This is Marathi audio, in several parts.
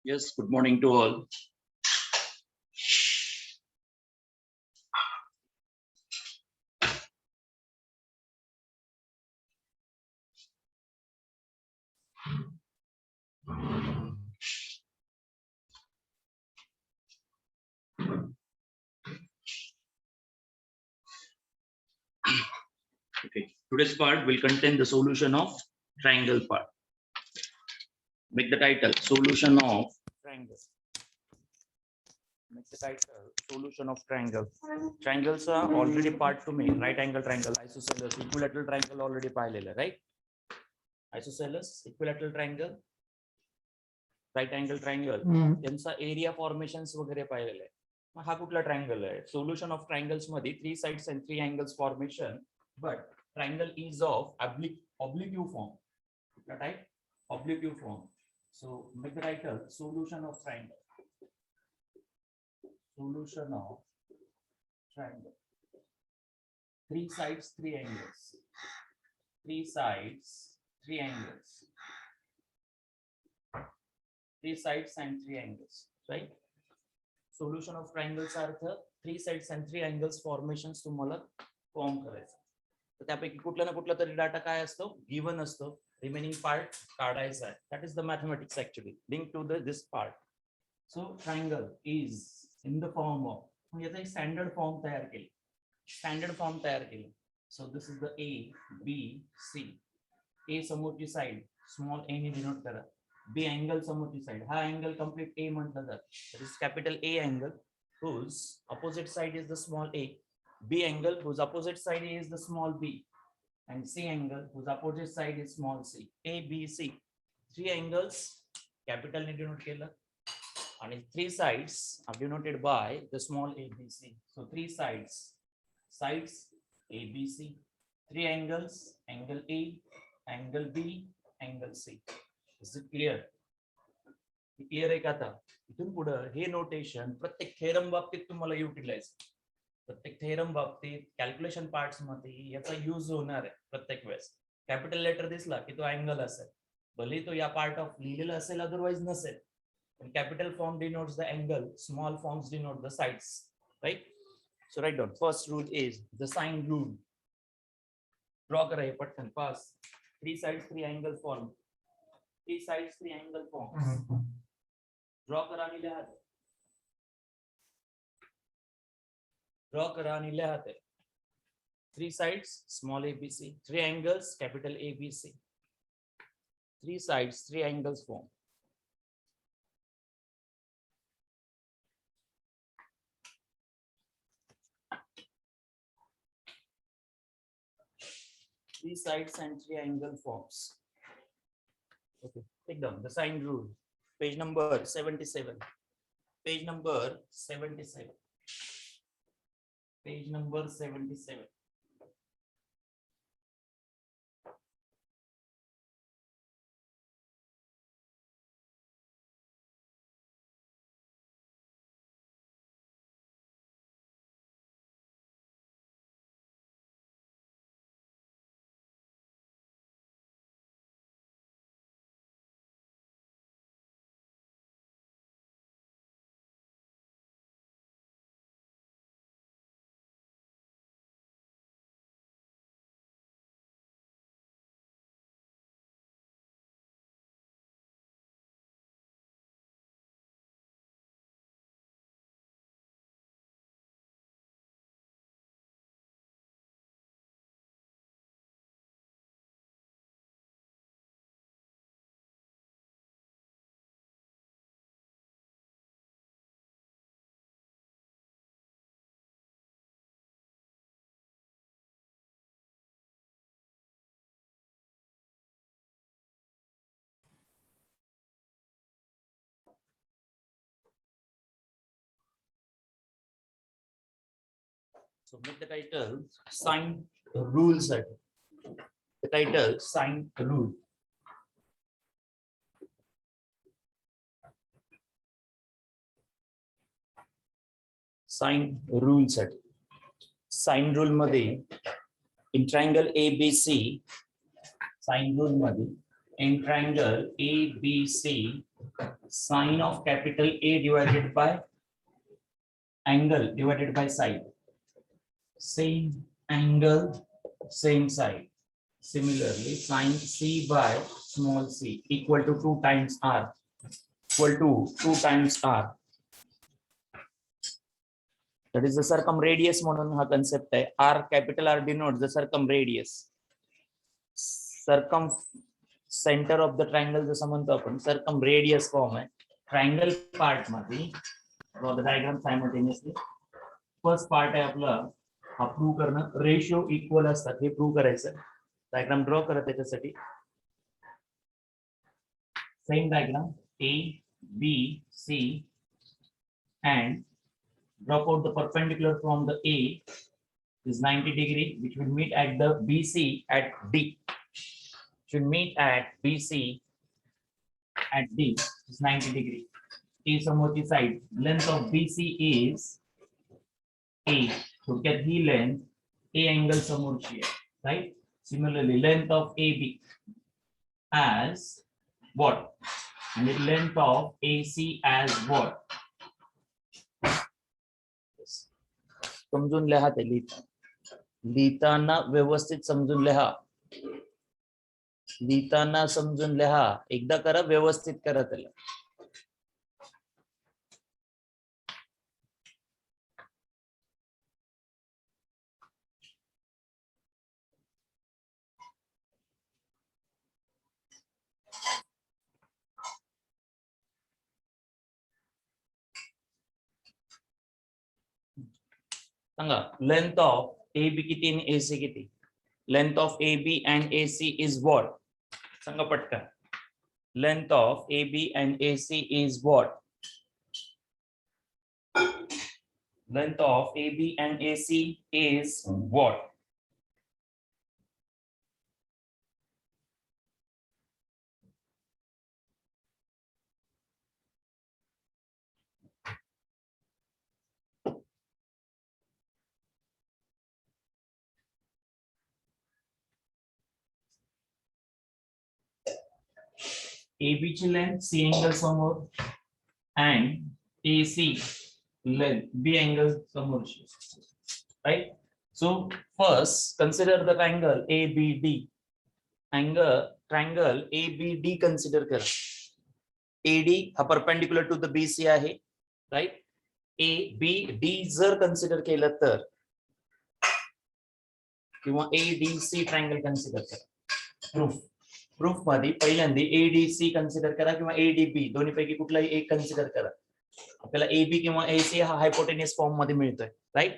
Yes, good morning to all. Okay, today's part will contain the solution of triangle part. Make the title solution of triangle. Make the title solution of triangle. Triangles are already part to me. Right angle triangle, isosceles, equilateral triangle already पाहिलेलं, right? Isosceles, equilateral triangle, right angle triangle. त्यांचा एरिया फॉर्मेशन्स वगैरे पाहिलेलं आहे. मग हा कुठला ट्रायंगल आहे? सोल्युशन ऑफ ट्रायंगल्स मध्ये 3 sides and 3 angles formation, but triangle is of oblique form. That type oblique form. So make the title solution of triangle. Solution of triangle. 3 sides, 3 angles. 3 sides, 3 angles. 3 sides and 3 angles, right? Solution of triangles अर्थ 3 sides and 3 angles formations तुम्हाला फॉर्म करायचं. तर त्यापैकी कुठला ना कुठला तरी डाटा काय असतो, गिवन असतो. रिमेनिंग पार्ट काढायचा आहे. That is the mathematics actually link to this part. So triangle is in the form of, याचा एक स्टँडर्ड फॉर्म तयार केली. So this is the A B C. A समोरची साइड स्मॉल ए ने डिनोट करा. बी अँगल समोरची साइड, हा अँगल कंप्लीट ए म्हटलं जातं. That is capital A angle whose opposite side is the small a. B angle whose opposite side is the small b, and C angle whose opposite side is small c. A, B, C. 3 angles capital ने denote केलं, and 3 sides are denoted by the small a, B, C. So 3 sides A, B, C. 3 angles, angle A, angle B, angle C. Is it clear? Clear आहे का? आता इथून पुढे हे नोटेशन प्रत्येक थेरम बाबतीत तुम्हाला युटिलाइज, प्रत्येक थेरम बाबतीत कॅल्क्युलेशन पार्ट्स मध्ये याचा यूज होणार आहे प्रत्येक वेळेस. कॅपिटल लेटर दिसला की तो अँगल असेल, भले तो या पार्ट ऑफ लिहिलेला असेल, अदरवाइज नसेल. पण capital form denotes the angle, small forms denote the sides, right? So write down. First rule is the sine rule. Draw करा हे पटकन fast. 3 sides 3 angle form. 3 sides 3 angle forms. Draw करा आणि लिहा. ड्रॉ करा आणि लिहा. 3 sides small a b c, 3 angles capital A B C. 3 sides 3 angles form. Three sides and 3 angle forms. Okay, take down the sign rule. Page number 77. Page number 77. Page number 77. So make the title sign rule set. The title sign rule. Sign rule set. Sign rule मध्ये in triangle ABC साइन झोन मध्ये in triangle ABC, sine of capital A divided by angle divided by side, same angle same side. Similarly, sine C by small c equal to 2 times r, equal to 2 times r. That is the circumradius म्हणून हा concept आहे. R, capital R denotes the circumradius. Circum center of the triangle जसं म्हणतो आपण circumradius फॉर्म आहे. ट्रायंगल पार्ट मध्ये draw the diagram simultaneously. First part आहे आपला हा प्रूव्ह करणं, रेशिओ इक्वल असतात हे प्रूव्ह करायचं. डायग्राम ड्रॉ करा त्याच्यासाठी. Same diagram A B C and drop out the perpendicular from the A is 90 degree, which will meet at the BC at D. Should meet at BC at D is 90 degree. A समोरची side, length of BC is A. So get the length A angle समोरची आहे, right? Similarly, length of AB as what? And the length of AC as what? समजून लिहा ते लिहिताना व्यवस्थित समजून लिहा. लिहिताना समजून लिहा. एकदा करा, व्यवस्थित करा त्याला. सांगा लेंथ ऑफ AB किती आणि AC किती? Length of AB and AC is what? सांगा पटकन. Length of AB and AC is what? Length of AB and AC is what? AB ची लेंथ C angle समोर and AC length B angle समोरची, right? So first consider the triangle ABD. Triangle ABD consider करा. AD हा perpendicular to the BC आहे, right? ABD जर consider केलं तर किंवा ADC triangle consider करा. प्रूफ मध्ये पहिल्यांदा ADC कन्सिडर करा किंवा ADB दोन्हीपैकी कुठलाही एक कन्सिडर करा. आपल्याला AB किंवा AC हा हायपोटेनियस फॉर्म मध्ये मिळतोय, राईट?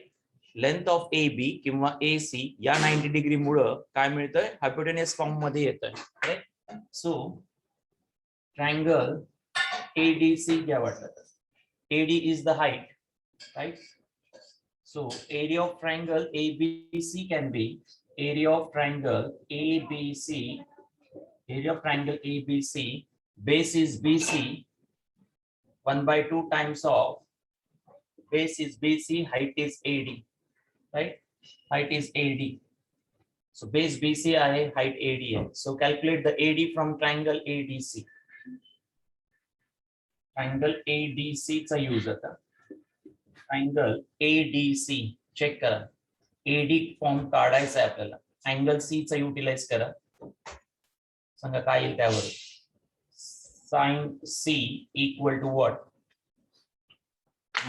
लेंथ ऑफ AB किंवा AC या 90 डिग्री मुळे काय मिळतंय? हायपोटेनियस फॉर्म मध्ये येतोय, राईट? सो ट्रायंगल ADC घ्या वाटलं. AD is the height, right? So area of triangle ABC can be area of triangle ABC. Area of triangle ABC, base is BC, 1/2 times of base is BC, height is AD, right? Height is AD. So base BC आहे, height AD आहे. So calculate the AD from triangle ADC. Triangle ADC चा यूज आता. Triangle ADC चेक करा. AD फॉर्म काढायचा आहे आपल्याला. Angle C चा युटिलाइज करा. सांगा काय येईल त्यावर? sin C equal to what?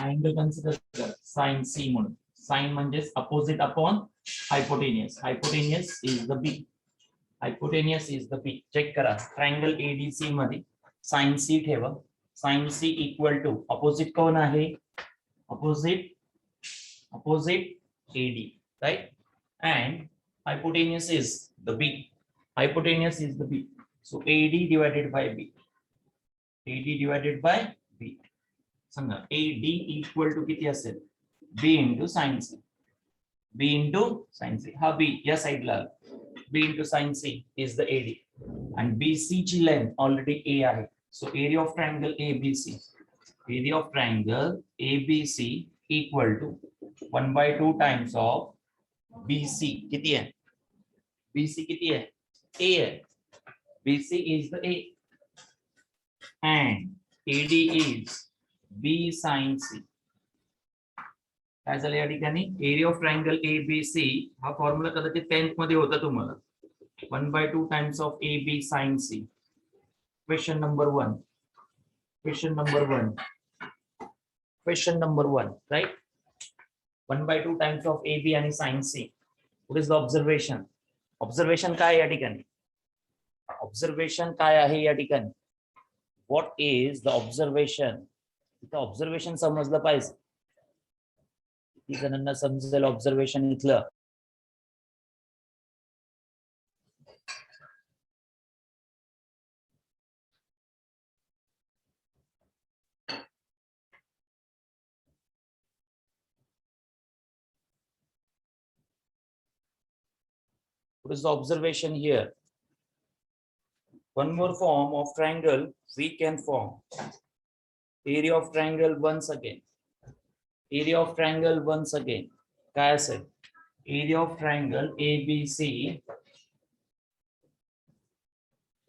Angle consider करा sin C म्हणून. sin म्हणजे opposite upon hypotenuse. Hypotenuse is the B. Hypotenuse is the B. Check करा ट्रायंगल ADC मध्ये sin C ठेवा. sin C equal to opposite कोण आहे? Opposite AD, right? And hypotenuse is the B. Hypotenuse is the B. So AD divided by B. AD divided by B. सांगा AD equal to किती असेल? B into sin C. B into sin C. हा B या साइडला. B into sin C is the AD. And BC ची length already A आहे. So area of triangle ABC. Area of triangle ABC equal to 1/2 times of BC. किती आहे? BC किती आहे? A है, BC is the A and AD is B sin C. काय झालं या ठिकाणी एरिया ऑफ ट्रायंगल ABC हा फॉर्म्युला कदाचित 10th मध्ये होता तुम्हाला 1/2 times of AB sin C. Question number 1. Question number one, right? 1/2 times of AB and sin C. What is the observation? Observation काय या ठिकाणी? Observation काय आहे या ठिकाणी? What is the observation? इथं observation समजलं पाहिजे. किती जणांना समजेल observation इथलं? What is the observation here? One more form of triangle we can form. Area of triangle once again. Area of triangle once again. काय असेल? Area of triangle ABC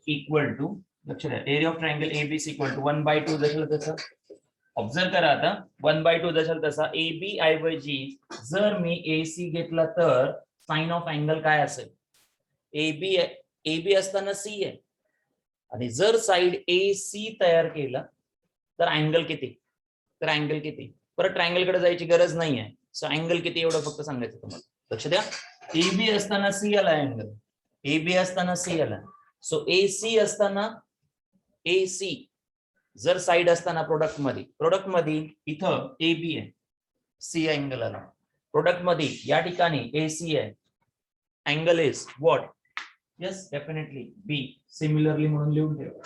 equal to, लक्ष द्या, area of triangle ABC equal to 1/2 जसं तसं. ऑब्झर्व करा आता 1/2 जसं तसा AB ऐवजी जर मी AC घेतला तर साइन ऑफ अँगल काय असेल? AB असताना C आहे आणि जर साइड AC तयार केला तर अँगल किती? परत ट्रायंगल कडे जायची गरज नाही आहे. सो अँगल किती एवढं फक्त सांगायचं तुम्हाला. लक्ष द्या, AB असताना C आला अँगल, AB असताना C आला. सो AC असताना AC जर साइड असताना प्रोडक्ट मध्ये इथं AB आहे, C अँगल आला. प्रोडक्ट मध्ये या ठिकाणी AC आहे, angle is what? Yes definitely B. Similarly म्हणून लिहून ठेवा.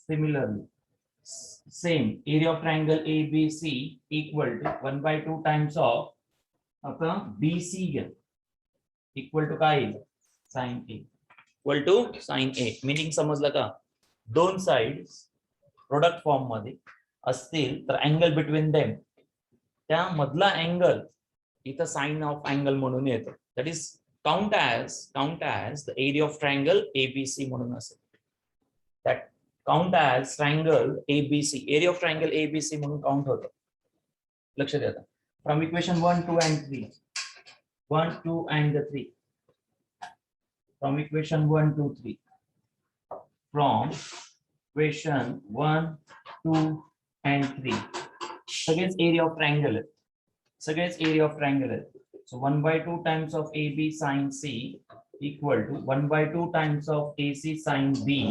Similarly, same area of triangle ABC equal to 1/2 times of आता BC equal to काय sin A equal to sin A. Meaning समजलं का? दोन साइड्स प्रोडक्ट फॉर्म मध्ये असतील तर अँगल बिटवीन देम त्या मधला अँगल इथं साइन ऑफ अँगल म्हणून येतो. That is count as the area of triangle ABC म्हणून असेल. That count as triangle ABC, area of triangle ABC म्हणून काउंट होतं. लक्ष द्या. From equation 1, 2 and 3. 1, 2 and 3. From equation 1, 2, 3. From equation 1, 2 and 3. सगळेच area of triangle आहे. So 1/2 times of AB sin C equal to 1/2 times of AC sin B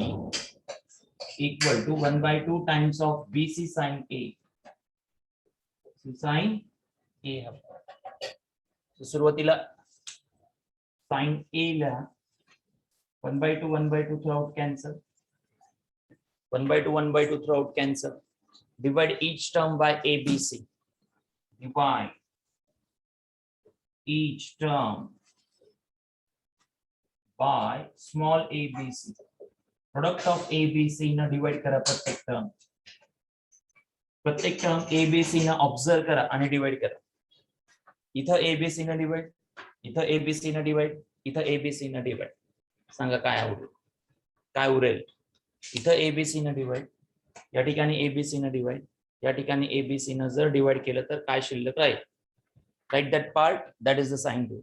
equal to 1/2 times of BC sin A. Sin A. So सुरुवातीला sin A ला 1/2 throughout cancel. 1/2 throughout cancel. Divide each term by ABC. Divide each term by small ABC. Product of ABC न डिवाइड करा प्रत्येक टर्म ABC न ऑब्झर्व करा आणि डिवाइड करा. इथं ABC न डिवाइड, इथं ABC न डिवाइड, इथं ABC न डिवाइड. सांगा काय उरेल? इथं ABC न डिवाइड, या ठिकाणी ABC न डिवाइड, या ठिकाणी ABC न जर डिवाइड केलं तर काय शिल्लक राहील? Write that part, that is the sine rule.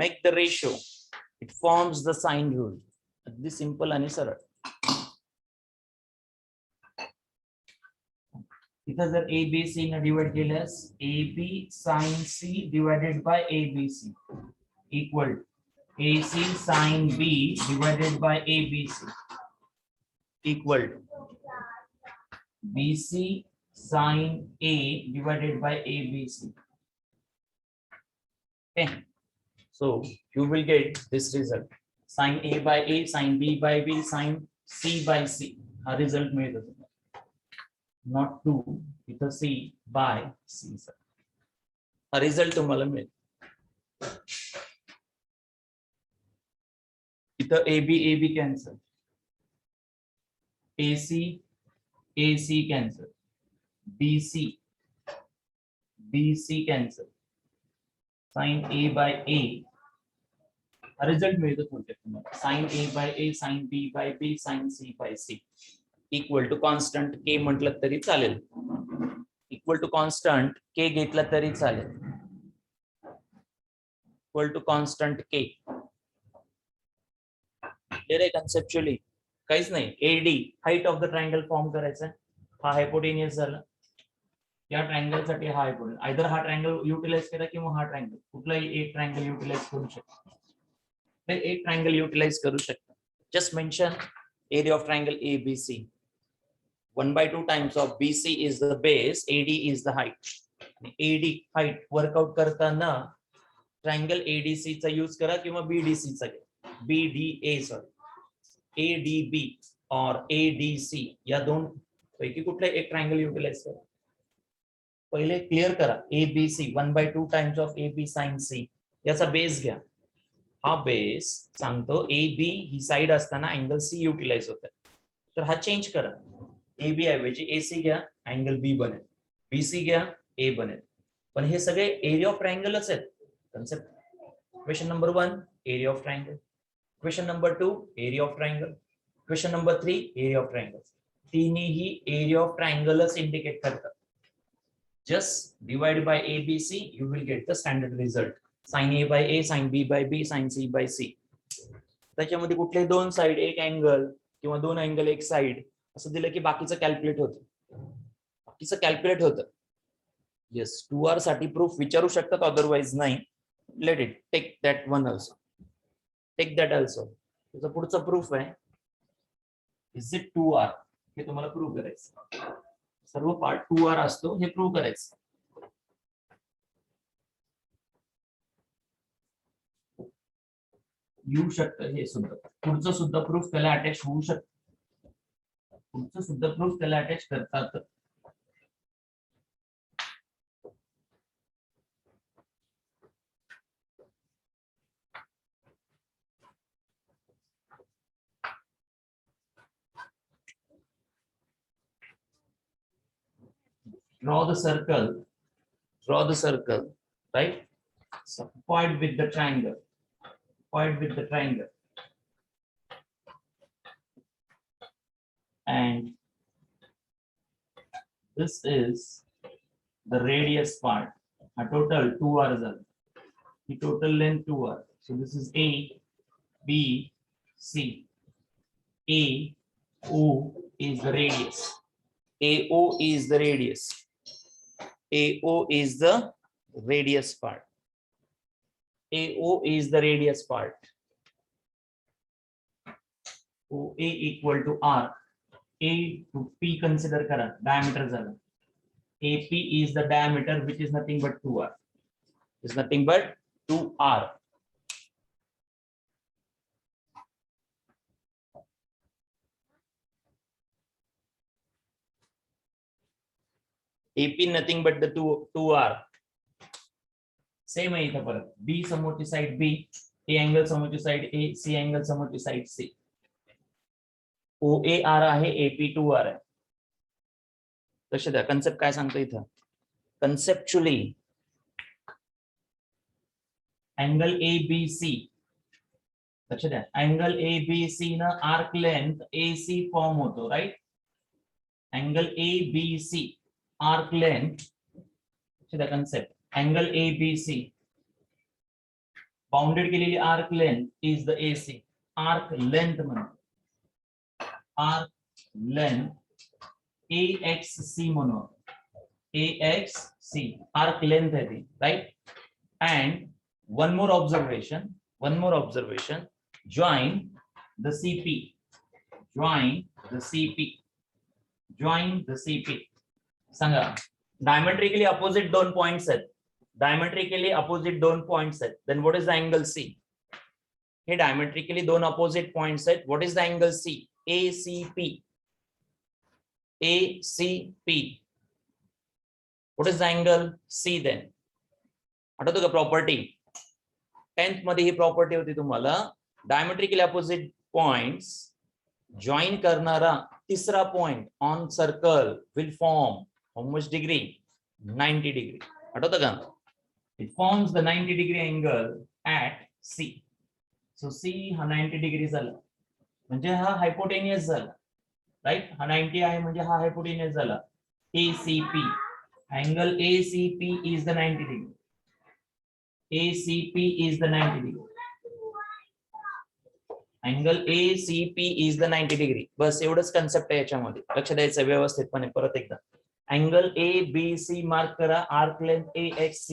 Make the ratio, it forms the sine rule. अगदी सिंपल आणि सरळ. इथं जर ABC ने डिवाइड केल्यास AB sin C divided by ABC equal to AC sin B divided by ABC equal to BC sin A divided by ABC. Okay. So you will get this result. Sin A by A, sin B by B, sin C by C. हा result मिळतो तुम्हाला. Not 2, इथं C by C. हा result तुम्हाला मिळेल. इथं AB cancel, AC cancel, BC cancel, sine A by A result मिळतो थोडक्यात तुम्हाला. Sine A by A, sine B by B, sine C by C equal to constant K म्हटलं तरी चालेल, इक्वल टू कॉन्स्टंट K घेतला तरी चालेल, equal to constant K. Conceptually काहीच नाही. AD height of the triangle form करायचा, हा हायपोटेनियस झाला, या ट्रायंगल साठी हा हायपोटेनियस, आयदर हा ट्रायंगल युटिलाइज करा किंवा हा ट्रायंगल, कुठलाही एक ट्रायंगल युटिलाइज करू शकता, ते एक ट्रायंगल युटिलाइज करू शकता. Just mention area of triangle ABC, 1/2 times of BC is the base, AD is the height. AD height workout करताना ट्रायंगल ADC चा यूज करा किंवा BDC चा, BDA सॉरी, ADB और ADC या दोन पैकी कुठला एक ट्रायंगल युटिलाइज करा. पहिले क्लियर करा ABC 1/2 times of AB sin C, याचा बेस घ्या. हा बेस सांगतो AB ही साइड असताना अँगल C युटिलाइज होत आहे, तर हा चेंज करा. AB ऐवजी AC घ्या, अँगल B बनेल, BC घ्या, A बनेल. पण हे सगळे एरिया ऑफ ट्रायंगलच आहेत. Concept question number 1 area of triangle, question number 2 area of triangle, question number 3 area of triangle. तिन्ही एरिया ऑफ ट्रायंगलच इंडिकेट करतात. Just divide by ABC, you will get the standard result. Sin A by A, sin B by B, sin C by C. त्याच्यामध्ये कुठले दोन साइड एक अँगल किंवा दोन अँगल एक साइड असं दिलं की बाकीचं कॅल्क्युलेट होतं. येस, 2R साठी प्रूफ विचारू शकतात, अदरवाइज नाही. Let it, take that one also, take that also. त्याचा पुढचा प्रूफ आहे, इज इट 2R, हे तुम्हाला प्रूव्ह करायचं. सर्व पार्ट 2R असतो, हे प्रूव्ह करायचं. येऊ शकतं हे सुद्धा, पुढचं सुद्धा प्रूफ त्याला अटॅच होऊ शकतं, पुढचं सुद्धा प्रूफ त्याला अटॅच करतात. Draw the circle, right? So point with the triangle, and this is the radius part. A total 2R is the total length 2R. So this is A, B, C. AO is the radius. AO is the radius. AO is the radius part. AO is the radius part. OA equal to R. A to P consider करा, diameter झाला. AP is the diameter, which is nothing but 2R. Is nothing but 2R. AP nothing but the 2R. Same आहे इथं परत. B समोरची साइड B, A अँगल समोरची साइड A, C अँगल समोरची साइड C. OA R आहे, AP 2R आहे. लक्ष द्या, कन्सेप्ट काय सांगतो इथं. कन्सेप्च्युअली अँगल ABC, लक्ष द्या, अँगल ABC ना आर्क लेंथ AC फॉर्म होतो, right. Angle ABC arc length, लक्ष द्या कन्सेप्ट, अँगल ABC बाउंडेड केलेली arc length is the AC. Arc length म्हणतो, आर्क लेंथ AXC म्हणून, AXC आर्क लेंथ आहे ती, right. And one more observation, join the CP, सांगा, diametrically opposite दोन पॉइंट्स आहेत, then what is the angle C? हे diametrically दोन opposite points आहेत, what is the angle C? ACP. What is the angle C then? आठवतो का प्रॉपर्टी, 10th मध्ये ही प्रॉपर्टी होती तुम्हाला, डायमेट्रिकली अपोजिट पॉइंट्स जॉईन करणारा तिसरा point on circle will form how much degree 90 degree. आठवतं का? It forms the 90 degree angle at C. So C हा 90 डिग्री झाला म्हणजे हा हायपोटेनियस झाला, राईट. हा 90 आहे म्हणजे हा हायपोटेनियस झाला. ACP angle ACP is the 90 degree. ACP is the 90 degree. Angle ACP is the 90 degree. बस एवढंच कन्सेप्ट आहे याच्यामध्ये, लक्ष द्यायचं व्यवस्थितपणे. परत एकदा अँगल ABC मार्क करा, arc length AXC,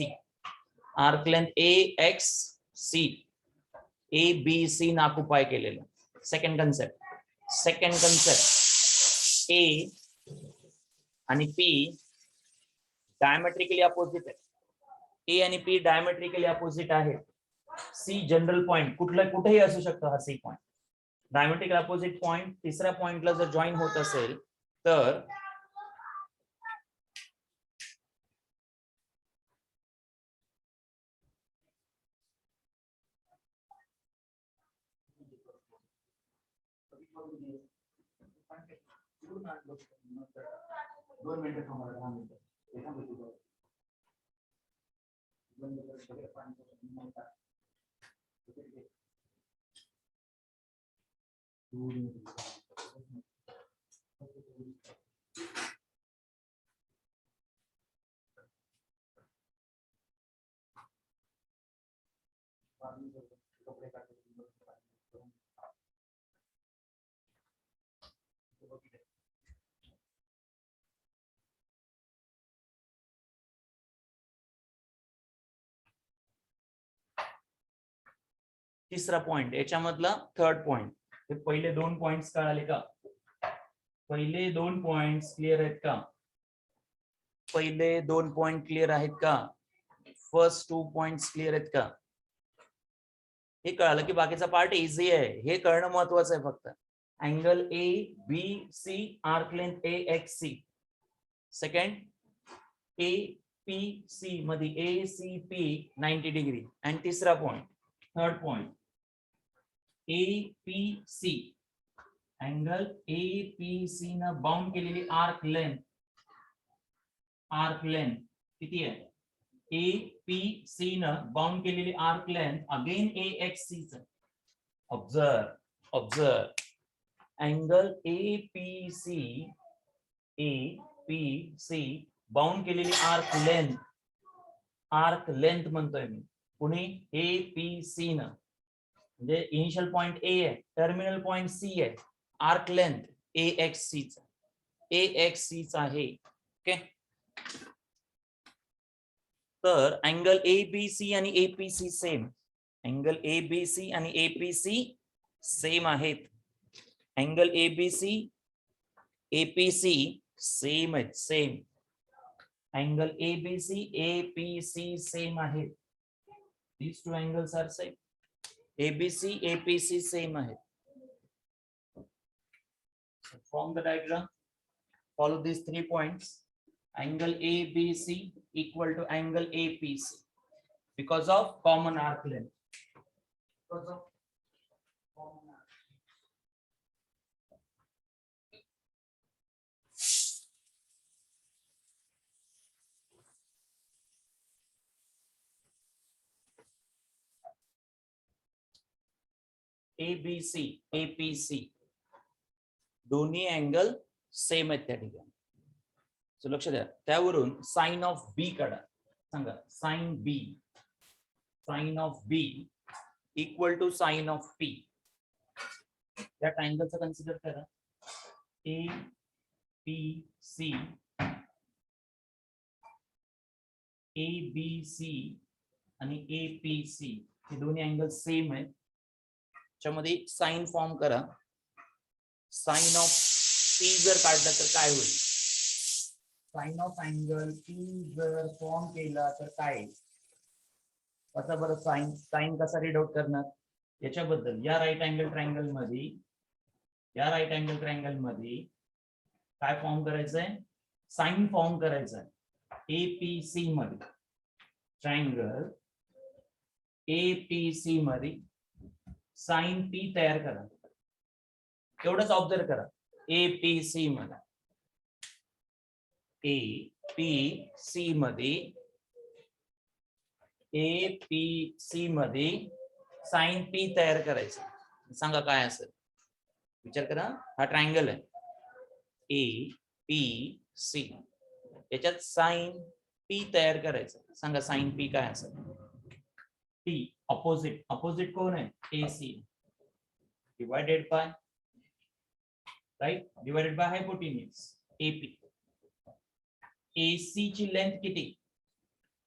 arc length AXC, ABC नाकुपाय केलेलं. सेकंड कन्सेप्ट A आणि P डायमेट्रिकली अपोजिट आहे. A आणि P डायमेट्रिकली अपोजिट आहे. C जनरल पॉइंट कुठेही असू शकतो हा C point. Diametrically opposite point तिसऱ्या पॉइंटला जर जॉईन होत असेल तर दोन मिनिटं थांबा, 10 मिनिटं. तिसरा पॉइंट याच्यामधला थर्ड पॉइंट. हे पहिले दोन पॉइंट्स कळाले का? पहिले दोन पॉइंट्स क्लिअर आहेत का? पहिले दोन पॉइंट क्लिअर आहेत का? फर्स्ट 2 पॉइंट्स क्लिअर आहेत का? हे कळालं की बाकीचा पार्ट इझी आहे. हे कळणं महत्वाचं आहे फक्त. Angle ABC arc length AXC. Second APC मध्ये ACP 90 डिग्री. आणि तिसरा point, third point APC, angle APC न बाउंड केलेली आर्क लेंथ किती आहे? APC न बाउंड केलेली आर्क लेंथ अगेन AXC च. ऑब्झर्व अँगल APC बाउंड केलेली आर्क लेंथ म्हणतोय मी. कुणी? APC न. म्हणजे इनिशियल पॉइंट A आहे, टर्मिनल पॉइंट C आहे, आर्क लेंथ AXC चा आहे. ओके. तर अँगल ABC आणि APC सेम. अँगल ABC आणि APC सेम आहेत. अँगल ABC APC सेम आहेत, same. Angle ABC APC same आहेत. These two angles are same. ABC APC same आहेत. Form the diagram. Follow these 3 points. Angle ABC equal to angle APC because of common arc length. ABC APC दोन्ही अँगल सेम आहेत त्या ठिकाणी. सो लक्ष द्या. त्यावरून साइन ऑफ बी काढा. सांगा sine of B equal to sine of P. त्या ट्रायंगलचा कन्सिडर करा. APC ABC आणि APC हे दोन्ही अँगल सेम आहेत. त्याच्यामध्ये साइन फॉर्म करा. साइन ऑफ पी जर काढलं तर काय होईल? साइन ऑफ अँगल पी जर फॉर्म केला तर काय? कसा बरं साइन कसा रीड आउट करणार याच्याबद्दल. या राईट अँगल ट्रायंगल मध्ये काय फॉर्म करायचंय? साइन फॉर्म करायचंय. APC मध्ये ट्रायंगल APC मध्ये साइन P तयार करा. एवढंच ऑब्झर्व करा. APC मध्ये APC मध्ये साइन P तयार करायचं. सांगा काय असेल, विचार करा. हा ट्रायंगल आहे APC, याच्यात साइन P तयार करायचं. सांगा साइन P काय असेल. P ऑपोजिट कोण आहे? AC divided by, right, divided by hypotenuse AP. AC ची लेंथ किती?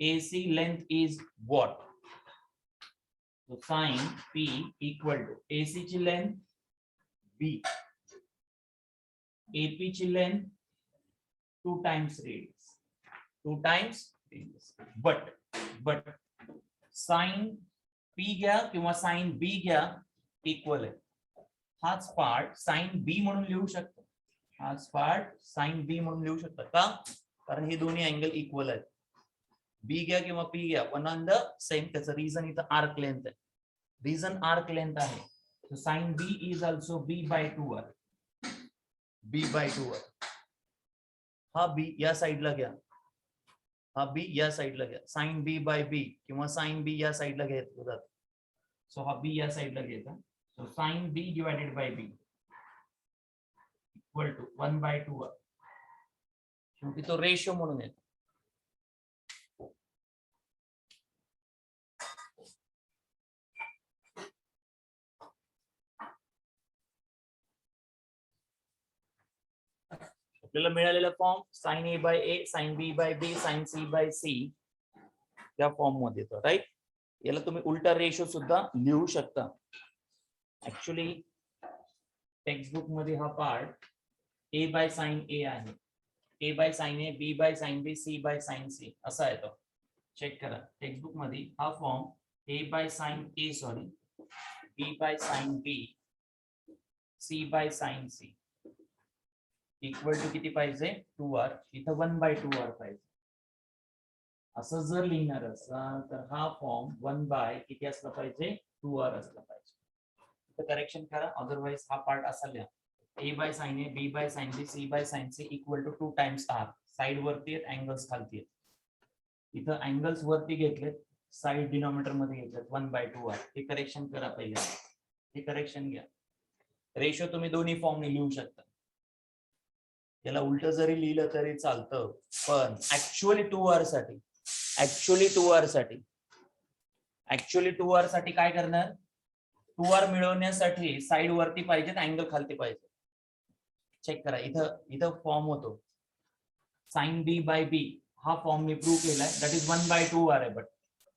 AC length is what? So sin P equal to AC ची लेंथ B, AP ची लेंथ 2 times radius, 2 times radius. but sin P घ्या किंवा sin B घ्या, इक्वल आहे. हाच पार्ट sin B म्हणून लिहू शकतो. हाच पार्ट sin B म्हणून लिहू शकतो. का? कारण हे दोन्ही अँगल इक्वल आहेत. B घ्या किंवा P घ्या, वन ऑन द सेम. त्याचं रिझन इथं आर्क लेंथ आहे. रिझन आर्क लेंथ आहे. So sin B is also B by 2r. B by 2r. हा B या साइडला घ्या, हा B या साइडला घ्या. sin B by B किंवा sin B या साइडला घेतलं जातं. सो हा B या साइडला घ्यायचा. So sin B divided by B equal to 1 by 2r. शेवटी तो रेशो म्हणून येतो. आपल्याला मिळालेला form sin A by A, sin B by B, sin C by C या फॉर्म मध्ये येतो, राईट. याला तुम्ही उलटा रेशो सुद्धा लिहू शकता. ऍक्च्युली टेक्स्टबुक मध्ये हा part A by sin A आहे. A by sin A, B by sin B, C by sin C असा येतो. चेक करा टेक्स्टबुक मध्ये हा form A by sin A, sorry, B by sin B, C by sin C equal to किती पाहिजे? 2r. इथं 1 by 2r पाहिजे. असं जर लिहिणार असाल तर हा फॉर्म 1 by किती असला पाहिजे? 2r असला पाहिजे. इथं करेक्शन करा, अदरवाइज हा पार्ट असा लिहा. A by sin A, B by sin B, C by sin C equal to 2 times r. Side वरती आहेत, अँगल्स खालती आहेत. इथं अँगल्स वरती घेतलेत, साइड डिनॉमिनेटर मध्ये घेतलेत 1 by 2r. हे करेक्शन करा पहिले. हे करेक्शन घ्या. रेशो तुम्ही दोन्ही फॉर्मने लिहू शकता. याला उलट जरी लिहिलं तरी चालतं, पण ऍक्च्युअली 2r साठी काय करणार? 2r मिळवण्यासाठी साइड वरती पाहिजे, अँगल खालती पाहिजे. चेक करा, इथं फॉर्म होतो sin B by B. हा फॉर्म मी प्रूव्ह केलाय. दॅट इज 1 by 2r आहे. बट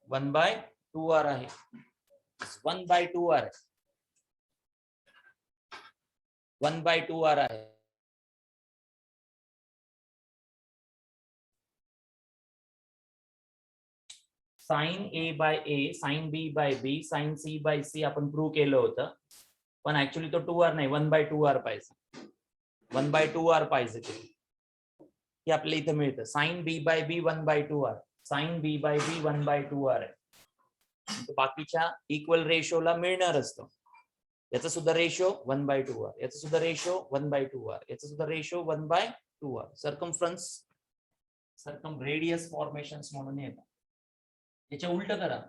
1 by 2r आहे. 1 by 2r आहे. 1 by 2r आहे. sin A by A, sin B by B, sin C by C आपण प्रूव्ह केलं होतं. पण ऍक्च्युअली तो 2r नाही, 1 by 2r पाहिजे. 1 by 2r पाहिजे ते. हे आपल्याला इथं मिळतं. sin B by B 1 by 2r, sin B by B 1 by 2r आहे. बाकीच्या इक्वल रेशोला मिळणार असतं. याचा सुद्धा रेशो 1 by 2r, याचा सुद्धा रेशो 1 by 2r, याचा सुद्धा ratio 1 by 2r. Circum radius formations म्हणून येतात. याच्या उलट करा,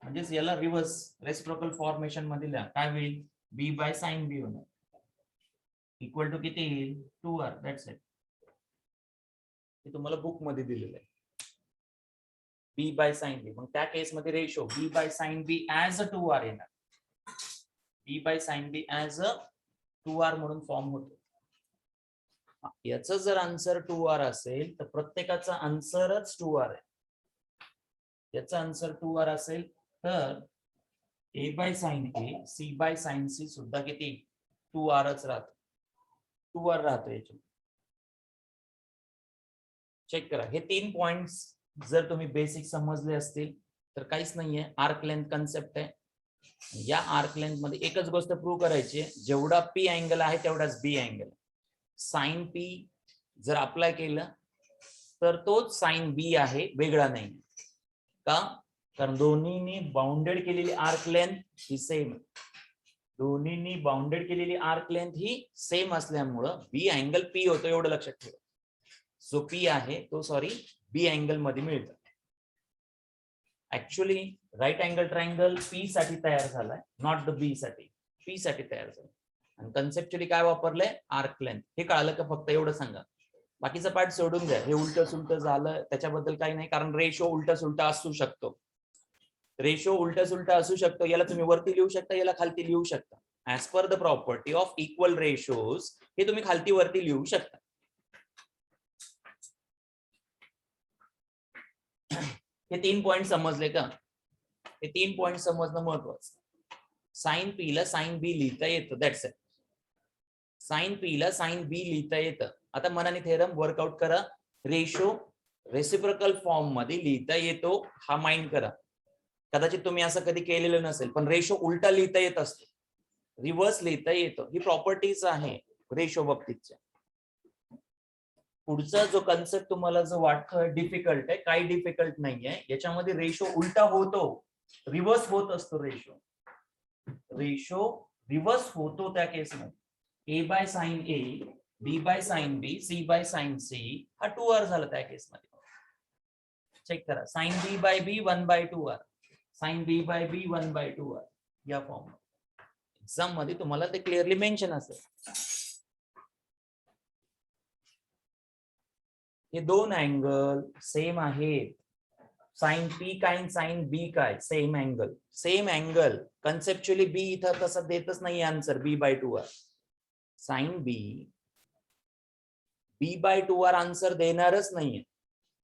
म्हणजेच याला रिव्हर्स रेसिप्रोकल फॉर्मेशन मध्ये लिहा. काय होईल? B by sin B होणार. इक्वल टू किती येईल? 2r. That's it. हे तुम्हाला बुक मध्ये दिलेलं आहे. B by sin B. मग त्या केस मध्ये ratio B by sin B as a 2r येणार. B by sin B as a 2r म्हणून फॉर्म होतो. याचं जर आन्सर 2r असेल तर प्रत्येकाचा आन्सरच 2r आहे. याचा आन्सर 2r असेल तर A by sin A, C by sin C सुद्धा किती? 2rच राहतो. 2r राहतो याच्यात. चेक करा, हे 3 पॉइंट्स जर तुम्ही बेसिक समजले असतील तर काहीच नाहीये. आर्क लेंथ कन्सेप्ट आहे. या आर्क लेंथ मध्ये एकच गोष्ट प्रूव्ह करायची आहे, जेवढा P अँगल आहे तेवढाच B अँगल. साइन P जर अप्लाय केलं तर तोच साइन B आहे, वेगळा नाही. का? कारण दोन्हीनी बाउंडेड केलेली आर्क लेंथ ही सेम, दोन्हीनी बाउंडेड केलेली आर्क लेंथ ही सेम असल्यामुळं बी अँगल पी होतो, एवढं लक्षात ठेवा. जो पी आहे तो सॉरी बी अँगल मध्ये मिळतो. Actually right angle triangle P साठी तयार झालाय, नॉट द बी साठी, पी साठी तयार झालाय. आणि कन्सेप्च्युअली काय वापरलंय, आर्क लेंथ. हे कळालं का, फक्त एवढं सांगा. बाकीचं पार्ट सोडून द्या, हे उलट सुलट झालं त्याच्याबद्दल काही नाही, कारण रेशो उलट सुलट असू शकतो. रेशो उलट सुलट असू शकतो, याला तुम्ही वरती लिहू शकता, याला खालती लिहू शकता. As per the property of equal ratios हे तुम्ही खालती वरती लिहू शकता. हे 3 पॉइंट समजले का? हे 3 पॉइंट समजणं महत्वाचं. साइन पी ला साइन बी लिहिता येतं, दॅट्स इट. साइन पी ला साइन बी लिहिता येतं. आता मनाने थेरम वर्कआउट करा. रेशो रेसिप्रोकल फॉर्म मध्ये लिहिता येतो, हा माइंड करा. कदाचित तुम्ही असं कधी केलेलं नसेल, पण रेशो उलटा लिहिता येत असतो, रिव्हर्स लिहिता येतं. ही प्रॉपर्टीज आहे रेशो बाबतीतच्या. पुढचा जो कन्सेप्ट तुम्हाला जो वाटतोय डिफिकल्ट आहे, काही डिफिकल्ट नाहीये. याच्यामध्ये रेशो उलटा होतो, रिव्हर्स होत असतो. रेशो रिव्हर्स होतो त्या केसमध्ये. A by sine A, B by sine B, C by sine C, हा 2r झाला त्या केसमध्ये. चेक करा, sine B by B 1/2r, sine B by B 1/2r, या फॉर्म. एक्झाम मध्ये तुम्हाला ते क्लिअरली मेन्शन असेल. हे दोन अँगल सेम आहेत. साइन पी काय साइन बी काय, same angle. Same angle conceptually बी इथं तसं देतच नाही answer, b/2r. Sign b/2r answer देणारच नाहीये,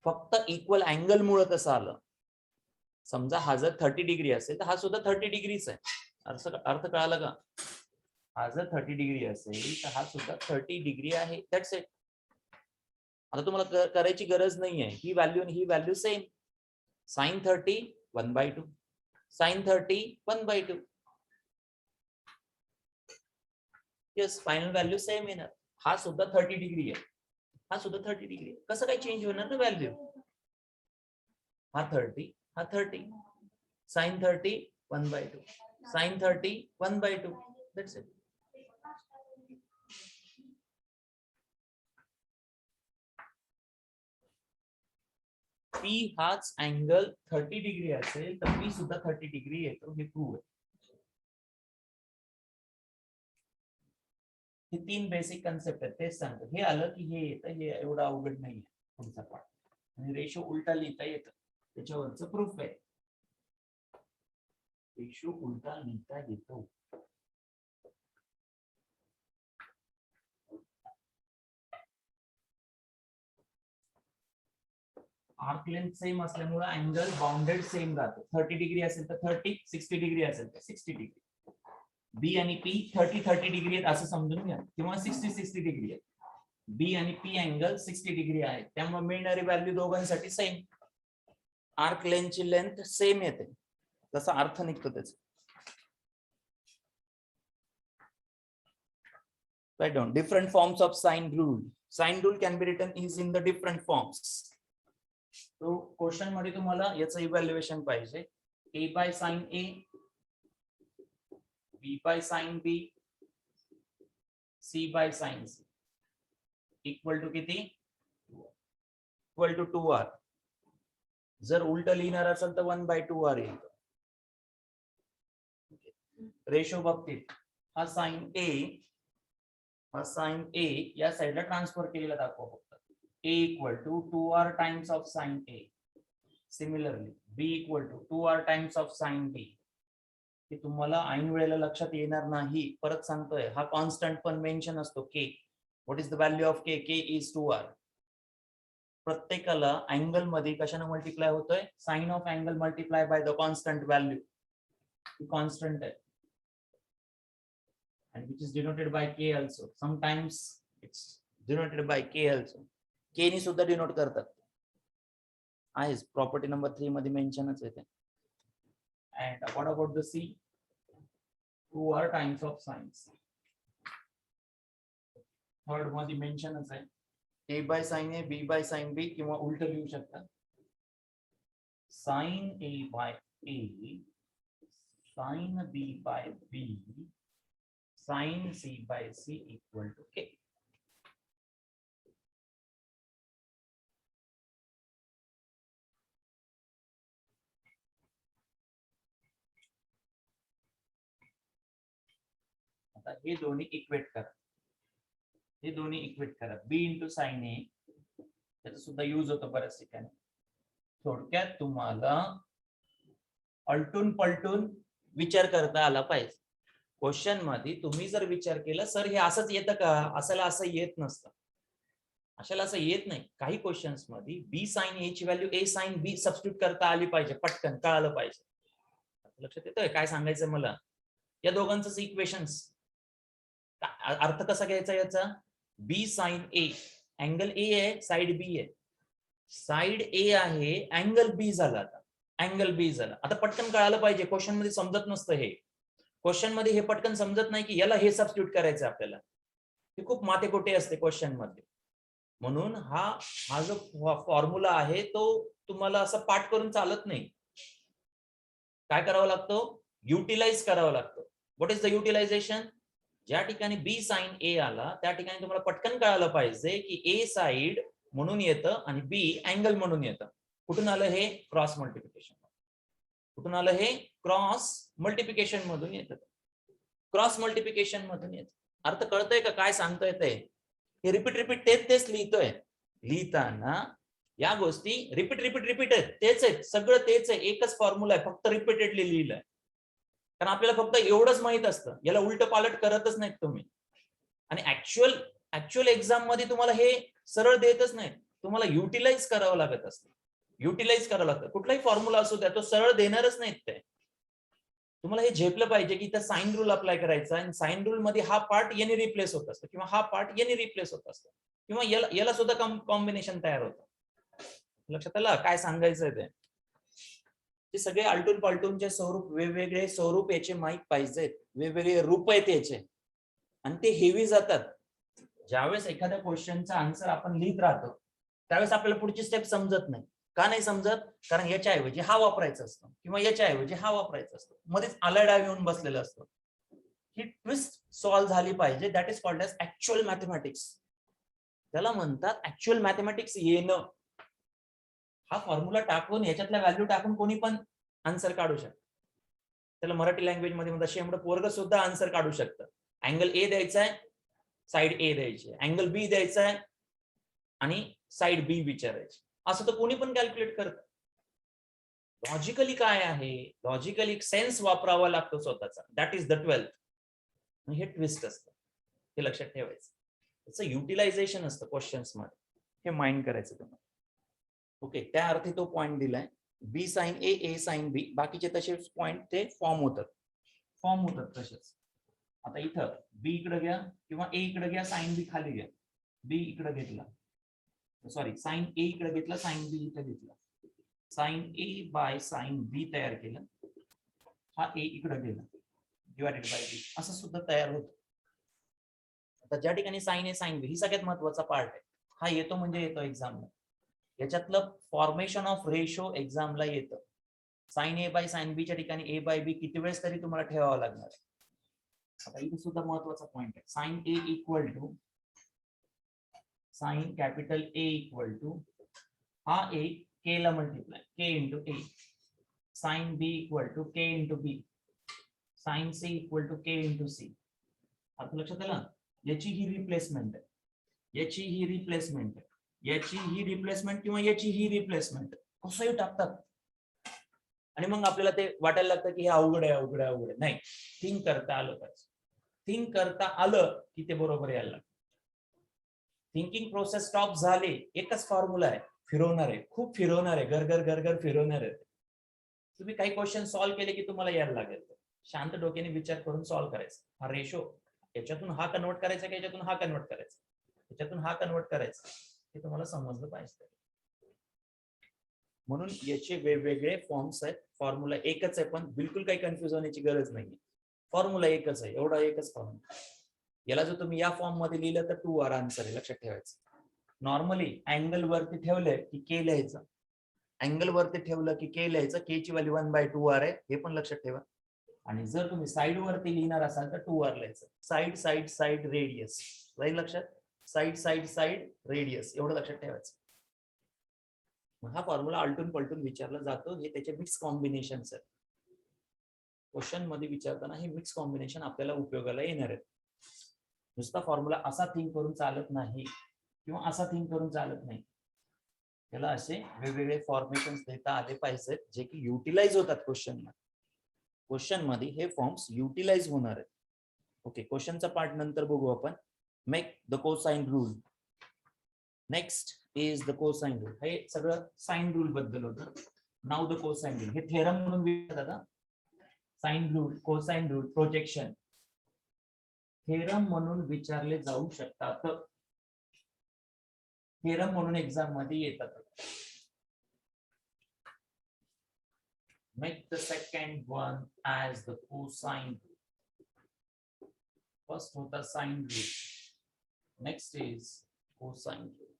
फक्त इक्वल अँगल मुळे कसं आलं. समजा हा जर 30 डिग्री असेल तर हा सुद्धा 30 डिग्रीच आहे. अर्थ कळाला का? हा जर 30 डिग्री असेल तर हा सुद्धा 30 डिग्री आहे, दॅट्स इट. आता तुम्हाला करायची गरज नाहीये, ही value same. Sine 30 1/2, sine 30 1/2. Yes, final value same येणार. हा सुद्धा 30 डिग्री आहे, हा सुद्धा 30 डिग्री आहे. कसं काय चेंज होणार ना व्हॅल्यू? हा 30, हा 30, sine 30 1/2, sine 30 1/2, that's it. P हाच अँगल 30 डिग्री असेल तर पी सुद्धा 30 डिग्री येतो, हे प्रूव्ह आहे. हे 3 बेसिक कन्सेप्ट आहेत, तेच सांगतो. हे आलं की हे येतं, हे एवढं अवघड नाहीये पुढचा पार्ट. आणि रेशो उलटा लिहिता येतं, त्याच्यावरचं प्रूफ आहे. रेशो उलटा लिहिता येतो. आर्क लेंथ सेम असल्यामुळे अँगल बाउंडेड सेम राहतो. 30 डिग्री असेल तर 30, 60 डिग्री असेल तर 60 डिग्री. बी आणि पी 30 डिग्री आहेत असं समजून घ्या, किंवा 60 डिग्री आहे. बी आणि पी अँगल 60 डिग्री आहे, त्यामुळे मिळणारी व्हॅल्यू दोघांसाठी सेम. आर्क लेंथची लेंथ सेम येते, तसा अर्थ निघतो त्याचा. Write down different forms of sine rule. Sine rule can be written is in the different forms. तो क्वेश्चन मध्ये तुम्हाला याचं इव्हॅल्युएशन पाहिजे. a by sin a, b by sin b, c by sin c equal to किती? Equal to 2r. जर उलट लिहिणार असेल तर 1/2r येईल. रेशो बाबतीत हा साइन a, हा साइन a या साइडला ट्रान्सफर केलेला दाखवा फक्त. a equal to 2r times of sine a. Similarly b equal to 2r times of sine b. हे तुम्हाला ऐन वेळेला लक्षात येणार नाही, परत सांगतोय. हा कॉन्स्टंट पण मेन्शन असतो k. What is the value of k? k is 2r. प्रत्येकाला अँगल मध्ये कशाने मल्टिप्लाय होतोय? Sine of angle multiply by the constant value. ही कॉन्स्टंट आहे, and which is denoted by k also. Sometimes it's denoted by k also. k ने सुद्धा डिनोट करतात. आहेच प्रॉपर्टी नंबर 3 मध्ये मेन्शनच येते. And what about the c? 2r times of sin c. Third मध्ये मेन्शनच आहे. a by sin a, b by sin b, किंवा उलट लिहू शकता sin A by A, sin B by B, sin C by C equal to K. आता हे दोन्ही इक्वेट करा, हे दोन्ही इक्वेट करा. B इंटू साइन ए, त्याचा सुद्धा यूज होतो बऱ्याच ठिकाणी. थोडक्यात तुम्हाला अलटून पलटून विचार करता आला पाहिजे. क्वेश्चन मध्ये तुम्ही जर विचार केला सर हे असंच येतं का, असायला असं येत नसतं, अशाला असं येत नाही. काही क्वेश्चन्स मध्ये बी साइन ए ची value A sine be substitute करता आली पाहिजे, पटकन कळालं पाहिजे. लक्षात येतोय काय सांगायचं मला? या दोघांचं इक्वेशन्स अर्थ कसा घ्यायचा याचा? बी साइन ए, अँगल ए आहे, साइड बी आहे, साइड ए आहे, अँगल बी झाला. आता अँगल बी झाला. आता पटकन कळालं पाहिजे, क्वेश्चन मध्ये समजत नसतं हे. क्वेश्चन मध्ये हे पटकन समजत नाही की याला हे सबस्टिट्यूट करायचं आपल्याला. हे खूप मातेकोटे असते क्वेश्चन मध्ये. म्हणून हा जो फॉर्म्युला आहे तो तुम्हाला असं पाठ करून चालत नाही. काय करावं लागतं? युटिलाइज करावं लागतं. What is the utilisation? ज्या ठिकाणी बी साइन ए आला त्या ठिकाणी तुम्हाला पटकन कळालं पाहिजे की ए साइड म्हणून येतं आणि बी अँगल म्हणून येतं. कुठून आलं हे? Cross multiplication. कुठून आलं हे? क्रॉस मल्टिप्लिकेशन मधून येतं. क्रॉस मल्टिप्लिकेशन मधून येतं. अर्थ कळतोय का काय सांगतोय ते? हे रिपीट तेच लिहितोय. लिहिताना या गोष्टी रिपीट आहेत, तेच आहेत, सगळं तेच आहे, एकच फॉर्म्युला आहे, फक्त रिपीटेडली लिहिलंय. कारण आपल्याला फक्त एवढंच माहित असतं, याला उलट पालट करतच नाहीत तुम्ही. आणि ऍक्च्युअल एक्झाम मध्ये तुम्हाला हे सरळ देतच नाही, तुम्हाला युटिलाइज करावं लागत असतं. युटिलाइज करावं लागतं. कुठलाही फॉर्म्युला असू द्या तो सरळ देणारच नाहीत ते. तुम्हाला हे झेपलं पाहिजे की इथं साइन रूल अप्लाय करायचा आणि साइन रूल मध्ये हा पार्ट याने रिप्लेस होत असतो किंवा हा पार्ट याने रिप्लेस होत असतो किंवा याला सुद्धा कॉम्बिनेशन तयार होतं. लक्षात आलं काय सांगायचंय ते? ते सगळे आलटून पालटूनचे स्वरूप, वेगवेगळे स्वरूप याचे माहित पाहिजेत, वेगवेगळे रूप आहेत याचे, आणि ते हेवी जातात. ज्यावेळेस एखाद्या क्वेश्चनचा आन्सर आपण लिहित राहतो त्यावेळेस आपल्याला पुढची स्टेप समजत नाही. का नाही समजत? कारण याच्या ऐवजी हा वापरायचा असतो किंवा याच्या ऐवजी हा वापरायचा असतो, मध्येच आलाडाव येऊन बसलेला असतो. ही ट्विस्ट सॉल्व्ह झाली पाहिजे. That is called as actual mathematics. त्याला म्हणतात ऍक्च्युअल मॅथमॅटिक्स येणं. हा फॉर्म्युला टाकून याच्यातल्या व्हॅल्यू टाकून कोणी पण आन्सर काढू शकतं. त्याला मराठी लँग्वेज मध्ये म्हणतात शेमडं पोरग सुद्धा आन्सर काढू शकतं. अँगल ए द्यायचा आहे, साइड ए द्यायची, अँगल बी द्यायचा आहे आणि साइड बी विचारायची, असं तर कोणी पण कॅल्क्युलेट करतं. लॉजिकली काय आहे? लॉजिकली सेन्स वापरावा लागतो स्वतःचा. That is the 12th. हे ट्विस्ट असतं, हे लक्षात ठेवायचं. त्याचं युटिलायझेशन असतं क्वेश्चन्स मध्ये, हे माइंड करायचं तुम्हाला. ओके, त्या अर्थी तो पॉइंट दिलाय बी साइन ए, ए साइन बी. बाकीचे तसेच पॉइंट ते फॉर्म होतात तसेच. आता इथं बी इकडे घ्या किंवा ए इकडे घ्या, साइन बी खाली घ्या. बी इकडे घेतला, सॉरी साइन ए इकडे घेतला, साइन बी इकडे घेतला, साइन ए बाय साइन बी तयार केलं. हा ए इकडे गेला डिवायडेड बाय बी, असं सुद्धा तयार होतं. आता ज्या ठिकाणी साइन ए साइन बी ही सगळ्यात महत्वाचा पार्ट आहे, हा येतो म्हणजे येतो एक्झामला. याच्यातलं फॉर्मेशन ऑफ रेशो एक्झामला येतं. साइन ए बाय साइन बी च्या ठिकाणी ए बाय बी किती वेळेस तरी तुम्हाला ठेवावं लागणार. आता इथे सुद्धा महत्वाचा पॉइंट आहे. Sine A equal to sine capital A equal to हा ए के ला multiply K into A, sine B equal to K into B, sine C equal to K into C. आता लक्षात आलं? याची ही रिप्लेसमेंट आहे, याची ही रिप्लेसमेंट आहे, याची ही रिप्लेसमेंट किंवा याची ही रिप्लेसमेंट, कसंही टाकतात. आणि मग आपल्याला ते वाटायला लागतं की हे अवघड आहे. नाही, थिंक करता आलं पाहिजे. थिंक करता आलं की ते बरोबर यायला लागतं. थिंकिंग प्रोसेस स्टॉप झाले, एकच फॉर्म्युला आहे, फिरवणार आहे, खूप फिरवणार आहे, घर फिरवणार आहे. तुम्ही काही क्वेश्चन सॉल्व्ह केले की तुम्हाला यायला लागेल. शांत डोक्याने विचार करून सॉल्व्ह करायचं. हा रेशो याच्यातून हा कन्वर्ट करायचा की याच्यातून हा कन्वर्ट करायचा, याच्यातून हा कन्वर्ट करायचा, हे तुम्हाला समजलं पाहिजे. म्हणून याचे वेगवेगळे फॉर्म्स आहेत. फॉर्म्युला एकच आहे, पण बिलकुल काही कन्फ्युज होण्याची गरज नाही. फॉर्म्युला एकच आहे, एवढा एकच फॉर्म्युला. याला जर तुम्ही या फॉर्म मध्ये लिहिलं तर 2 आर आन्सर आहे, लक्षात ठेवायचं. नॉर्मली अँगल वरती ठेवलंय की के लिहायचं, अँगल वरती ठेवलं की के लिहायचं, के ची व्हॅल्यू 1/2r आहे, हे पण लक्षात ठेवा. आणि जर तुम्ही साइड वरती लिहिणार असाल तर 2r लिहायचं. साइड साइड साइड रेडियस, राहील लक्षात. साइड साइड साइड रेडियस एवढं लक्षात ठेवायचं. हा फॉर्म्युला आलटून पलटून विचारला जातो, हे त्याचे मिक्स कॉम्बिनेशन आहे. क्वेश्चन मध्ये विचारताना हे मिक्स कॉम्बिनेशन आपल्याला उपयोगाला येणार आहेत. नुसता फॉर्म्युला असा थिंक करून चालत नाही किंवा असा थिंक करून चालत नाही. त्याला असे वेगवेगळे फॉर्मेशन्स देता आले पाहिजेत जे की युटिलाइज होतात क्वेश्चन मध्ये. क्वेश्चन मध्ये हे फॉर्म्स युटिलाइज होणार आहेत. ओके, क्वेश्चनचा पार्ट नंतर बघू आपण. Make the cosine rule. Next is the cosine rule. हे सगळं साइन रूल बद्दल होतं. Now the cosine rule. हे थेरम म्हणून विचारतात. Sine rule, cosine rule, projection theorem म्हणून विचारले जाऊ शकतात. थेरम म्हणून एक्झाम मध्ये येतात. Make the second one as the cosine rule. First होता sine rule. Next is cosine rule.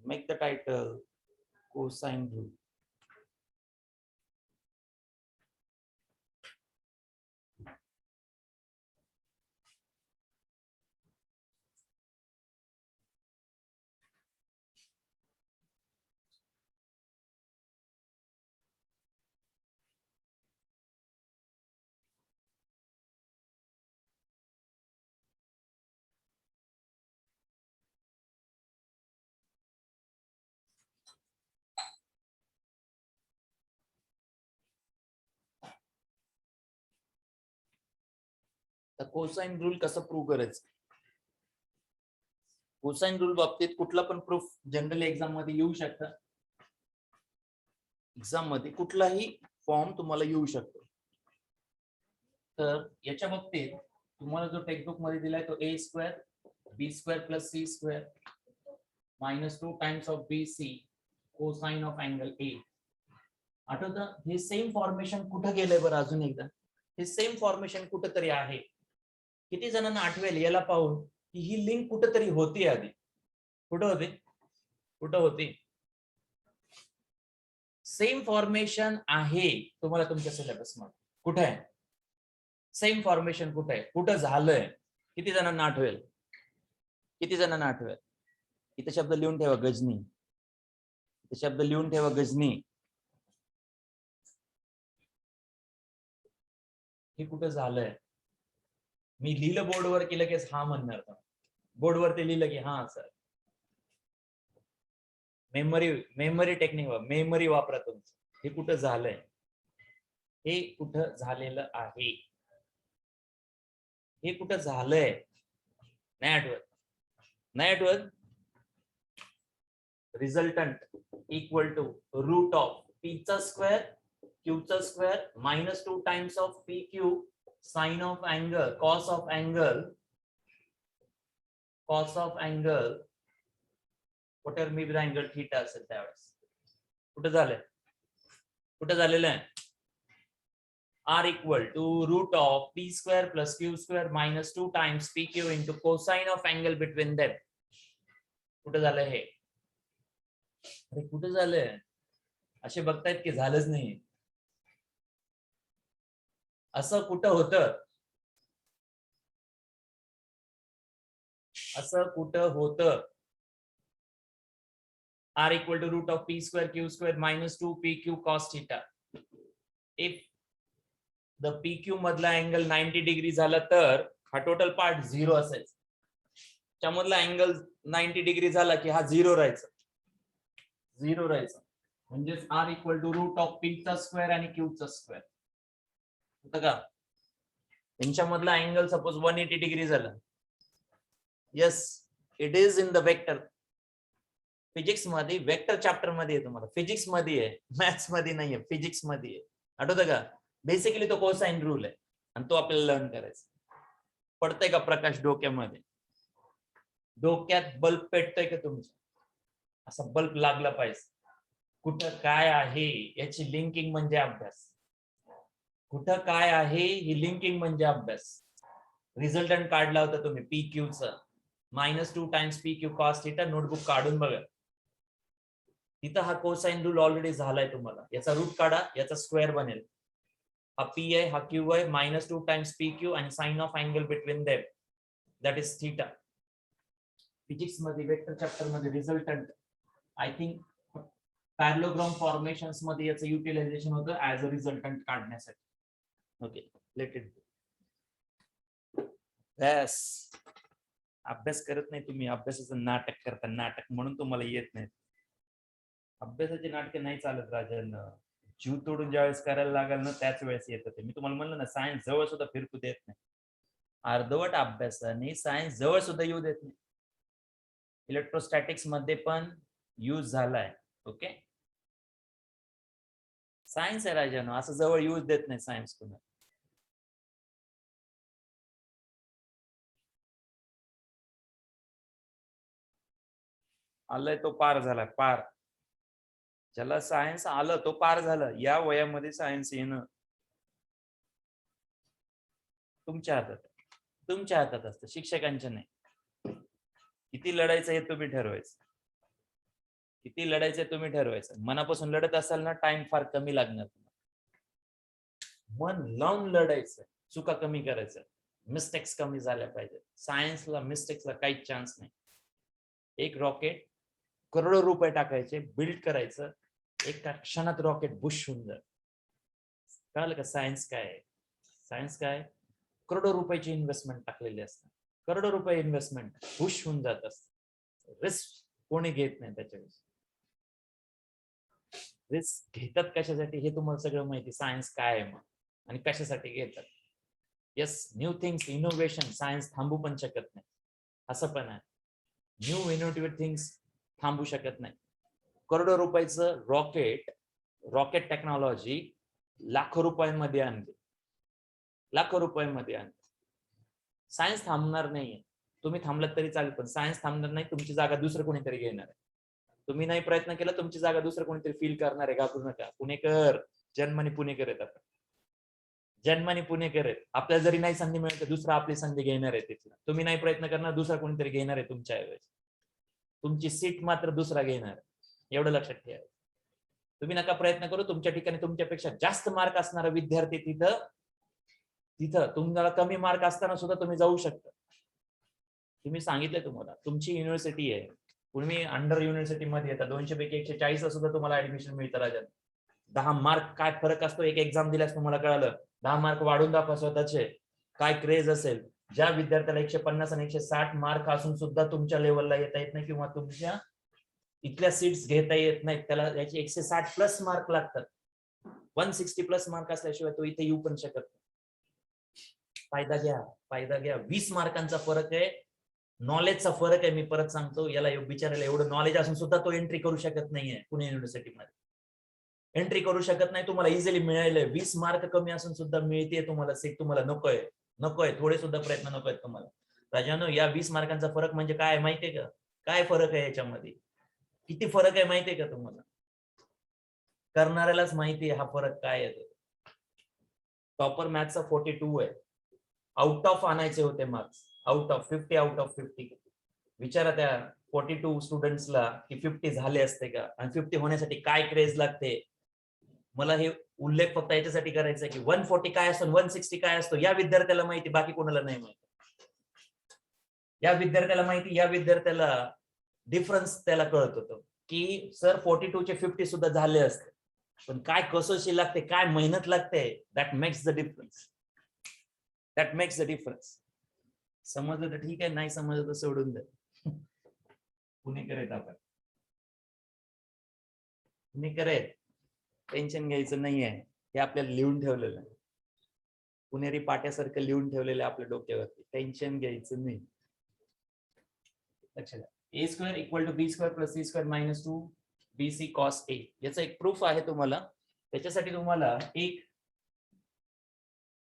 Make the title cosine rule. Cosine rule कसं प्रूव्ह करायचं? कोसाइन रूल बाबतीत कुठला पण प्रूफ जनरल एक्झाम मध्ये येऊ शकतं. एक्झाम मध्ये कुठलाही फॉर्म तुम्हाला येऊ शकतो. तर याच्या बाबतीत तुम्हाला जो टेक्स्टबुक मध्ये दिलाय तो a square b square plus c square -2 times of bc cosine of angle a. आठवतं हे सेम फॉर्मेशन कुठं गेलंय बरं? अजून एकदा हे सेम फॉर्मेशन कुठंतरी आहे. किती जणांना आठवेल याला पाहून की ही लिंक कुठंतरी होती आधी? कुठं होती? कुठं होती? सेम फॉर्मेशन आहे तुम्हाला तुमच्या सिलेबस मध्ये. कुठे आहे सेम फॉर्मेशन? कुठे आहे? कुठं झालंय? किती जणांना आठवेल? किती जणांना आठवेल? इथे शब्द लिहून ठेवा, गजनी. इथे शब्द लिहून ठेवा, गजनी. हे कुठं झालंय? मी लिहिलं बोर्डवर की लगेच हा म्हणणार. बोर्डवरती लिहिलं की हा सर. मेमरी टेक्निक, मेमरी वापरा तुमचं. हे कुठं झालंय? हे कुठं झालेलं आहे? हे कुठं झालंय? नाही आठवत? नाही आठवत? Resultant equal to root of p चा स्क्वेअर q चा square -2 times of pq sine of angle cos of angle whatever may be the angle theta असेल त्यावेळेस. कुठं झालंय? कुठं झालेलं आहे? r equal to root of p square plus q square -2 times pq into cosine of angle between them. कुठं झालंय हे? अरे कुठं झालंय? असे बघतायत की झालंच नाही. असं कुठं होतं? असं कुठं होतं? r equal to root of p square q square -2 pq cos theta. If the pq मधला अँगल 90 डिग्री झाला तर हा टोटल पार्ट 0 असायचा. त्यामधला अँगल 90 डिग्री झाला की हा 0 राहायचा. 0 राहायचा. म्हणजे r equal to root of p चा स्क्वेअर आणि q चा स्क्वेअर होतं का? यांच्यामधला अँगल सपोज 180 डिग्री झाला. Yes, it is in the vector. Physics मध्ये वेक्टर चॅप्टर मध्ये आहे. तुम्हाला फिजिक्स मध्ये आहे, मॅथ्स मध्ये नाहीये, फिजिक्स मध्ये आहे. आठवतं का? बेसिकली तो कोसाइन रूल आहे आणि तो आपल्याला लर्न करायचा. पडतंय का प्रकाश डोक्यामध्ये? डोक्यात बल्ब पेटतोय का तुमच्या? असा बल्ब लागला पाहिजे. कुठं काय आहे याची लिंकिंग म्हणजे अभ्यास. कुठं काय आहे ही लिंकिंग म्हणजे अभ्यास. रिझल्टंट काढला होता तुम्ही pq चा -2 times pq cos theta. Notebook काढून बघा. तिथं हा कोसाइन रूल ऑलरेडी झालाय तुम्हाला. याचा रूट काढा, याचा स्क्वेअर बनेल. हा पी आहे, हा क्यू आहे, -2 टाइम्स पी क्यू आणि sine of angle between them that is theta. Physics मध्ये वेक्टर चॅप्टर मध्ये resultant I think parallelogram formations मध्ये याचं युटिलायझेशन होतं ऍज अ रिझल्टंट काढण्यासाठी. Okay, let it. बस, अभ्यास करत नाही तुम्ही, अभ्यासाचं नाटक करता. नाटक म्हणून तुम्हाला येत नाही. अभ्यासाची नाटके नाही चालत राजन. जीव तोडून ज्यावेळेस करायला लागेल ना त्याच वेळेस येतं ते. मी तुम्हाला म्हणलं ना, सायन्स जवळ सुद्धा फिरकू देत नाही. अर्धवट अभ्यासाने सायन्स जवळ सुद्धा येऊ देत नाही. इलेक्ट्रोस्टॅटिक्स मध्ये पण यूज झालाय. ओके, सायन्स आहे राजानो, असं जवळ यूज देत नाही सायन्स कुणा. आलंय तो पार झाला, पार. ज्याला सायन्स आलं तो पार झालं. या वयामध्ये सायन्स येणं तुमच्या हातात, तुमच्या हातात असतं, शिक्षकांच्या नाही. किती लढायचं हे तुम्ही ठरवायचं. किती लढायचं तुम्ही ठरवायचं. मनापासून लढत असाल ना, टाइम फार कमी लागणार. मन लावून लढायचं, चुका कमी करायचं, मिस्टेक्स कमी झाल्या पाहिजे. सायन्सला मिस्टेक्सला काहीच चान्स नाही. एक रॉकेट करोडो रुपये टाकायचे, बिल्ड करायचं, एका क्षणात रॉकेट बुश होऊन जात. कळलं का सायन्स काय आहे? सायन्स काय? करोडो रुपयाची इन्व्हेस्टमेंट टाकलेली असते, करोडो रुपये इन्व्हेस्टमेंट बुश होऊन जात असते. रिस्क कोणी घेत नाही. त्याच्यावेळेस रिस्क घेतात कशासाठी हे तुम्हाला सगळं माहिती. सायन्स काय आहे मग आणि कशासाठी घेतात. Yes, new things, innovation, science थांबू पण शकत नाही. असं पण आहे, न्यू इनोव्हेटिव्ह थिंग्स थांबू शकत नाही. करोडो रुपयाचं रॉकेट, रॉकेट टेक्नॉलॉजी लाखो रुपयांमध्ये आणली, लाखो रुपयांमध्ये आणली. सायन्स थांबणार नाहीये. तुम्ही थांबलात तरी चालेल, पण सायन्स थांबणार नाही. तुमची जागा दुसरं कोणीतरी घेणार आहे. तुम्ही नाही प्रयत्न केला, तुमची जागा दुसरं कोणीतरी फील करणार आहे. घाबरू नका. पुणेकर, जन्माने पुणेकर आहेत आपण, जन्माने पुणेकर आहेत. आपल्याला जरी नाही संधी मिळत तर दुसरा आपली संधी घेणार आहे तिथला. तुम्ही नाही प्रयत्न करणार, दुसरा कोणीतरी घेणार आहे तुमच्या ऐवजी. तुमची सीट मात्र दुसरा घेणार आहे, एवढं लक्षात ठेवा. तुम्ही नका प्रयत्न करू. तुमच्या ठिकाणी तुमच्यापेक्षा जास्त मार्क असणारा विद्यार्थी तिथं तिथं तुम्हाला कमी मार्क असताना सुद्धा तुम्ही जाऊ शकता. तुम्ही सांगितलं तुम्हाला तुमची युनिव्हर्सिटी आहे, तुम्ही अंडर युनिव्हर्सिटी मध्ये येतात, 200 पैकी 140 ला सुद्धा तुम्हाला ऍडमिशन मिळतं राजा. 10 मार्क काय फरक असतो एक एक्झाम दिल्यास तुम्हाला कळालं. 10 मार्क वाढून दाखवा स्वतःचे, काय क्रेज असेल. ज्या विद्यार्थ्याला 150 आणि 160 मार्क असून सुद्धा तुमच्या लेवलला येता येत नाही किंवा तुमच्या इथल्या सीट्स घेता येत नाहीत, त्याला याची 160 प्लस मार्क लागतात. 160 प्लस मार्क असल्याशिवाय तो इथे येऊ पण शकत नाही. फायदा घ्या, फायदा घ्या. 20 मार्कांचा फरक आहे, नॉलेजचा फरक आहे. मी परत सांगतो, याला बिचारायला एवढं नॉलेज असून सुद्धा तो एंट्री करू शकत नाहीये पुणे युनिव्हर्सिटीमध्ये. एंट्री करू शकत नाही. तुम्हाला इझिली मिळाले. 20 मार्क कमी असून सुद्धा मिळते तुम्हाला सीट. तुम्हाला नकोय, नकोय, थोडे सुद्धा प्रयत्न नकोय तुम्हाला. राजानो, या 20 मार्कांचा फरक म्हणजे काय माहितीये का? काय फरक आहे याच्यामध्ये? किती फरक आहे माहितीये का तुम्हाला? करणाऱ्यालाच माहिती आहे हा फरक काय आहे. टॉपर मॅथ्सचा 42 आहे. आउट ऑफ आणायचे होते marks, out of 50, out of 50. विचारा त्या 42 स्टुडंट्सला की 50 झाले असते का, आणि 50 होण्यासाठी काय क्रेज लागते. मला हे उल्लेख फक्त याच्यासाठी करायचा आहे की 140 काय असतो, 160 काय असतो, या विद्यार्थ्याला माहिती, बाकी कोणाला नाही माहिती. या विद्यार्थ्याला माहिती, या विद्यार्थ्याला डिफरन्स त्याला कळत होतं की सर 42 चे 50 सुद्धा झाले असते, पण काय कसोशी लागते, काय मेहनत लागते. That makes the difference, that makes the difference. समजलं तर ठीक आहे, नाही समजलं तर सोडून द्या. पुणेकर आहेत आपण, पुणेकर आहेत, टेन्शन घ्यायचं नाहीये. हे आपल्याला लिहून ठेवलेलं आहे, पुणेरी पाट्यासारखं लिहून ठेवलेलं आहे आपल्या डोक्यावरती. टेन्शन घ्यायचं नाही. लक्षात घ्या, A square equal to B square plus C square minus 2 BC cos A. याचा एक प्रूफ आहे तुम्हाला. त्याच्यासाठी तुम्हाला एक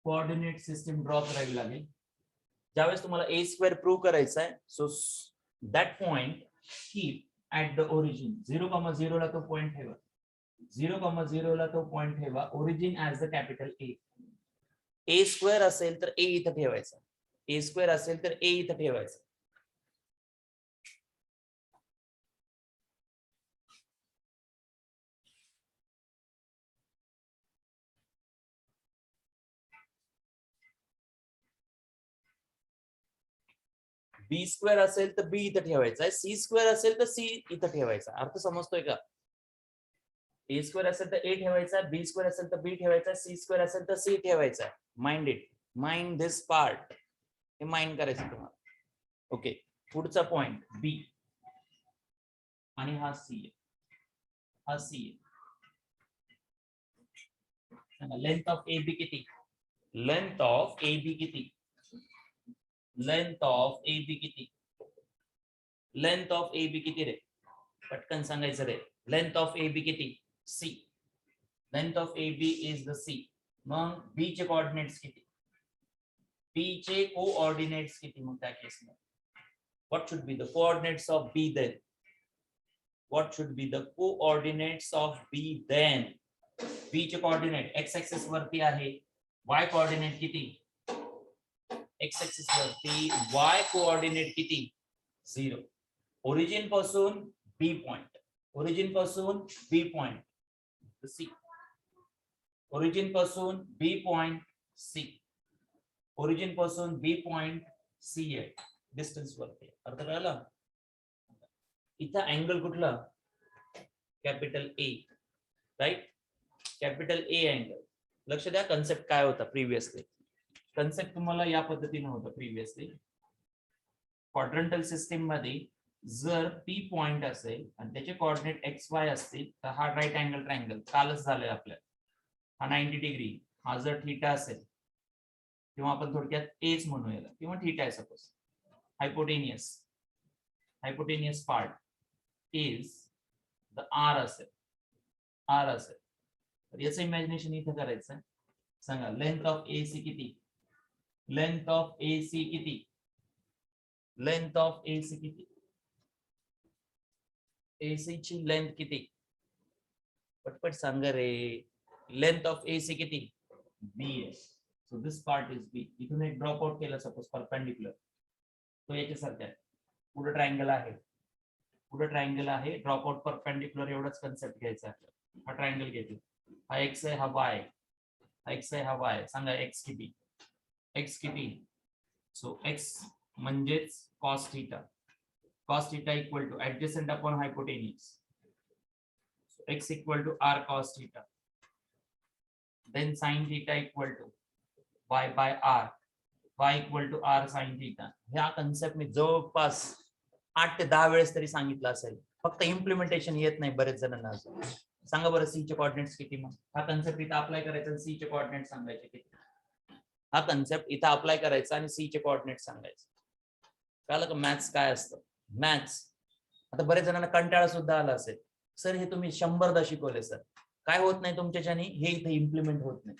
कोऑर्डिनेट सिस्टम ड्रॉ करावी लागेल. ज्यावेळेस तुम्हाला ए स्क्वेअर प्रूव्ह करायचा आहे, so that point keep at the origin. 0,0 ला तो पॉइंट ठेवा, 0,0 ला तो पॉइंट ठेवा. Origin as the capital A. A square असेल तर ए इथं ठेवायचा, ए स्क्वेअर असेल तर ए इथं ठेवायचा. बी स्क्वेअर असेल तर बी इथं ठेवायचा आहे, सी स्क्वेअर असेल तर सी इथं ठेवायचा. अर्थ समजतोय का? ए स्क्वेअर असेल तर ए ठेवायचा, बी स्क्वेअर असेल तर बी ठेवायचा, सी स्क्वेअर असेल तर सी ठेवायचा. Mind it, mind this part, हे माइंड करायचं तुम्हाला. ओके, पुढचा पॉइंट बी आणि हा सी आहे, हा सी आहे. लेंथ ऑफ ए बी किती? लेंथ ऑफ ए बी किती? लेंथ ऑफ ए बी किती? लेंथ ऑफ ए बी किती रे? पटकन सांगायचं रे. लेंथ ऑफ ए बी किती? C. Length of A B is the C. मग बी चे कोऑर्डिनेट्स किती? बी चे कोऑर्डिनेट्स किती मग त्या केसमध्ये? What should be the coordinates of B then? What should be the coordinates of B then? B चे कोऑर्डिनेट x एक्सिस वरती आहे, y कोऑर्डिनेट किती? x एक्सिस वरती y कोऑर्डिनेट किती? 0. ओरिजिन पासून B पॉइंट, ओरिजिन पासून B पॉइंट C, ओरिजिन पासून B पॉइंट C, ओरिजिन पासून B पॉइंट C आहे डिस्टन्स वरती. अर्थ कळला? इथं अँगल कुठला? Capital A, right? Capital A angle. लक्ष द्या, कन्सेप्ट काय होता प्रिव्हियसली. कन्सेप्ट तुम्हाला या पद्धतीने होता प्रिव्हियसली. क्वाड्रंटल सिस्टीम मध्ये जर पी पॉइंट असेल आणि त्याचे कोऑर्डिनेट एक्स वाय असतील तर हा राईट अँगल ट्रायंगल कालच झालंय आपल्याला. हा 90 डिग्री, हा जर थीटा असेल किंवा आपण थोडक्यात एच म्हणू याला, किंवा थीटा आहे suppose. Hypotenuse part is the R असेल, आर असेल तर याचं इमॅजिनेशन इथं करायचं आहे. सांगा लेंथ ऑफ ए सी किती? लेंथ ऑफ ए सी किती? लेंथ ऑफ ए सी किती? ए सी ची लेंथ किती? पटपट सांगा रे. लेंथ ऑफ ए सी किती? बी आहे. So this part is B. इथून एक ड्रॉप आउट केला सपोज परपेंडिक्युलर, तो याच्यासारखा आहे. पुढे ट्रायंगल आहे, पुढे ट्रायंगल आहे, ड्रॉप आउट परपेंडिक्युलर एवढाच कन्सेप्ट घ्यायचा आहे. हा ट्रायंगल घेतला, हा एक्स आहे, हा वाय, हा एक्स आहे, हा वाय. सांगा एक्स किती? एक्स किती? सो एक्स म्हणजेच cos theta. Cos theta equal to adjacent upon hypotenuse. X equal to R cos theta. Then sine theta equal to y by R, y equal to R sine theta. ह्या कन्सेप्ट मी जवळपास 8 ते 10 वेळेस तरी सांगितलं असेल, फक्त इम्प्लिमेंटेशन येत नाही बरेच जणांना. सांगा बरं सी चे कोऑर्डिनेट्स किती? मग हा कन्सेप्ट इथं अप्लाय करायचा, सी चे कोऑर्डिनेट सांगायचे किती? हा कन्सेप्ट इथं अप्लाय करायचा आणि सी चे कोऑर्डिनेट सांगायचे. कळलं का मॅथ्स काय असतं? मॅथ्स. आता बरेच जणांना कंटाळा सुद्धा आला असेल, सर हे तुम्ही 100दा शिकवले सर, काय होत नाही तुमच्याच्याने? हे इथे इम्प्लिमेंट होत नाही.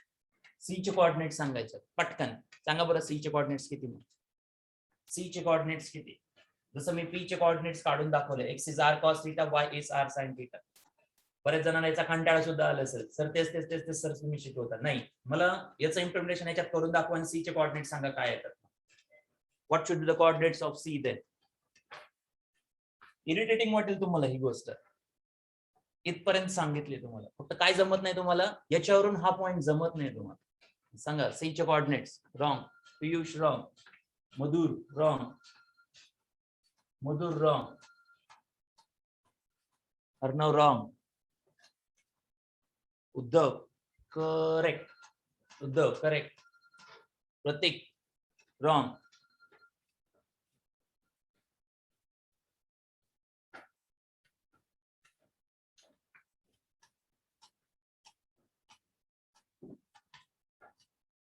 सी चे कोऑर्डिनेट सांगायचे पटकन. सांगा बरं सी चे कोऑर्डिनेट्स किती? मग सी चे कोऑर्डिनेट्स किती? जसं मी पी चे कोऑर्डिनेट्स काढून दाखवले, x is R cos theta, y is R sine theta. बरेच जणांना याचा कंटाळा सुद्धा आला असेल, सर तेच तेच तेच तेच सर तुम्ही शिकवता. नाही, मला याचं इम्प्लिमेंटेशन याच्यात करून दाखवा आणि सी चे कोऑर्डिनेट सांगा काय येतात. What should be the coordinates of C then? Irritating वाटेल तुम्हाला ही गोष्ट, इथपर्यंत सांगितली तुम्हाला. फक्त काय जमत नाही तुम्हाला? याच्यावरून हा पॉइंट जमत नाही तुम्हाला. सांगा सी चे coordinates. Wrong. Piyush wrong. Madhur wrong. Madhur wrong. Arnav wrong. Uddhav correct. Uddhav correct. Prateek wrong.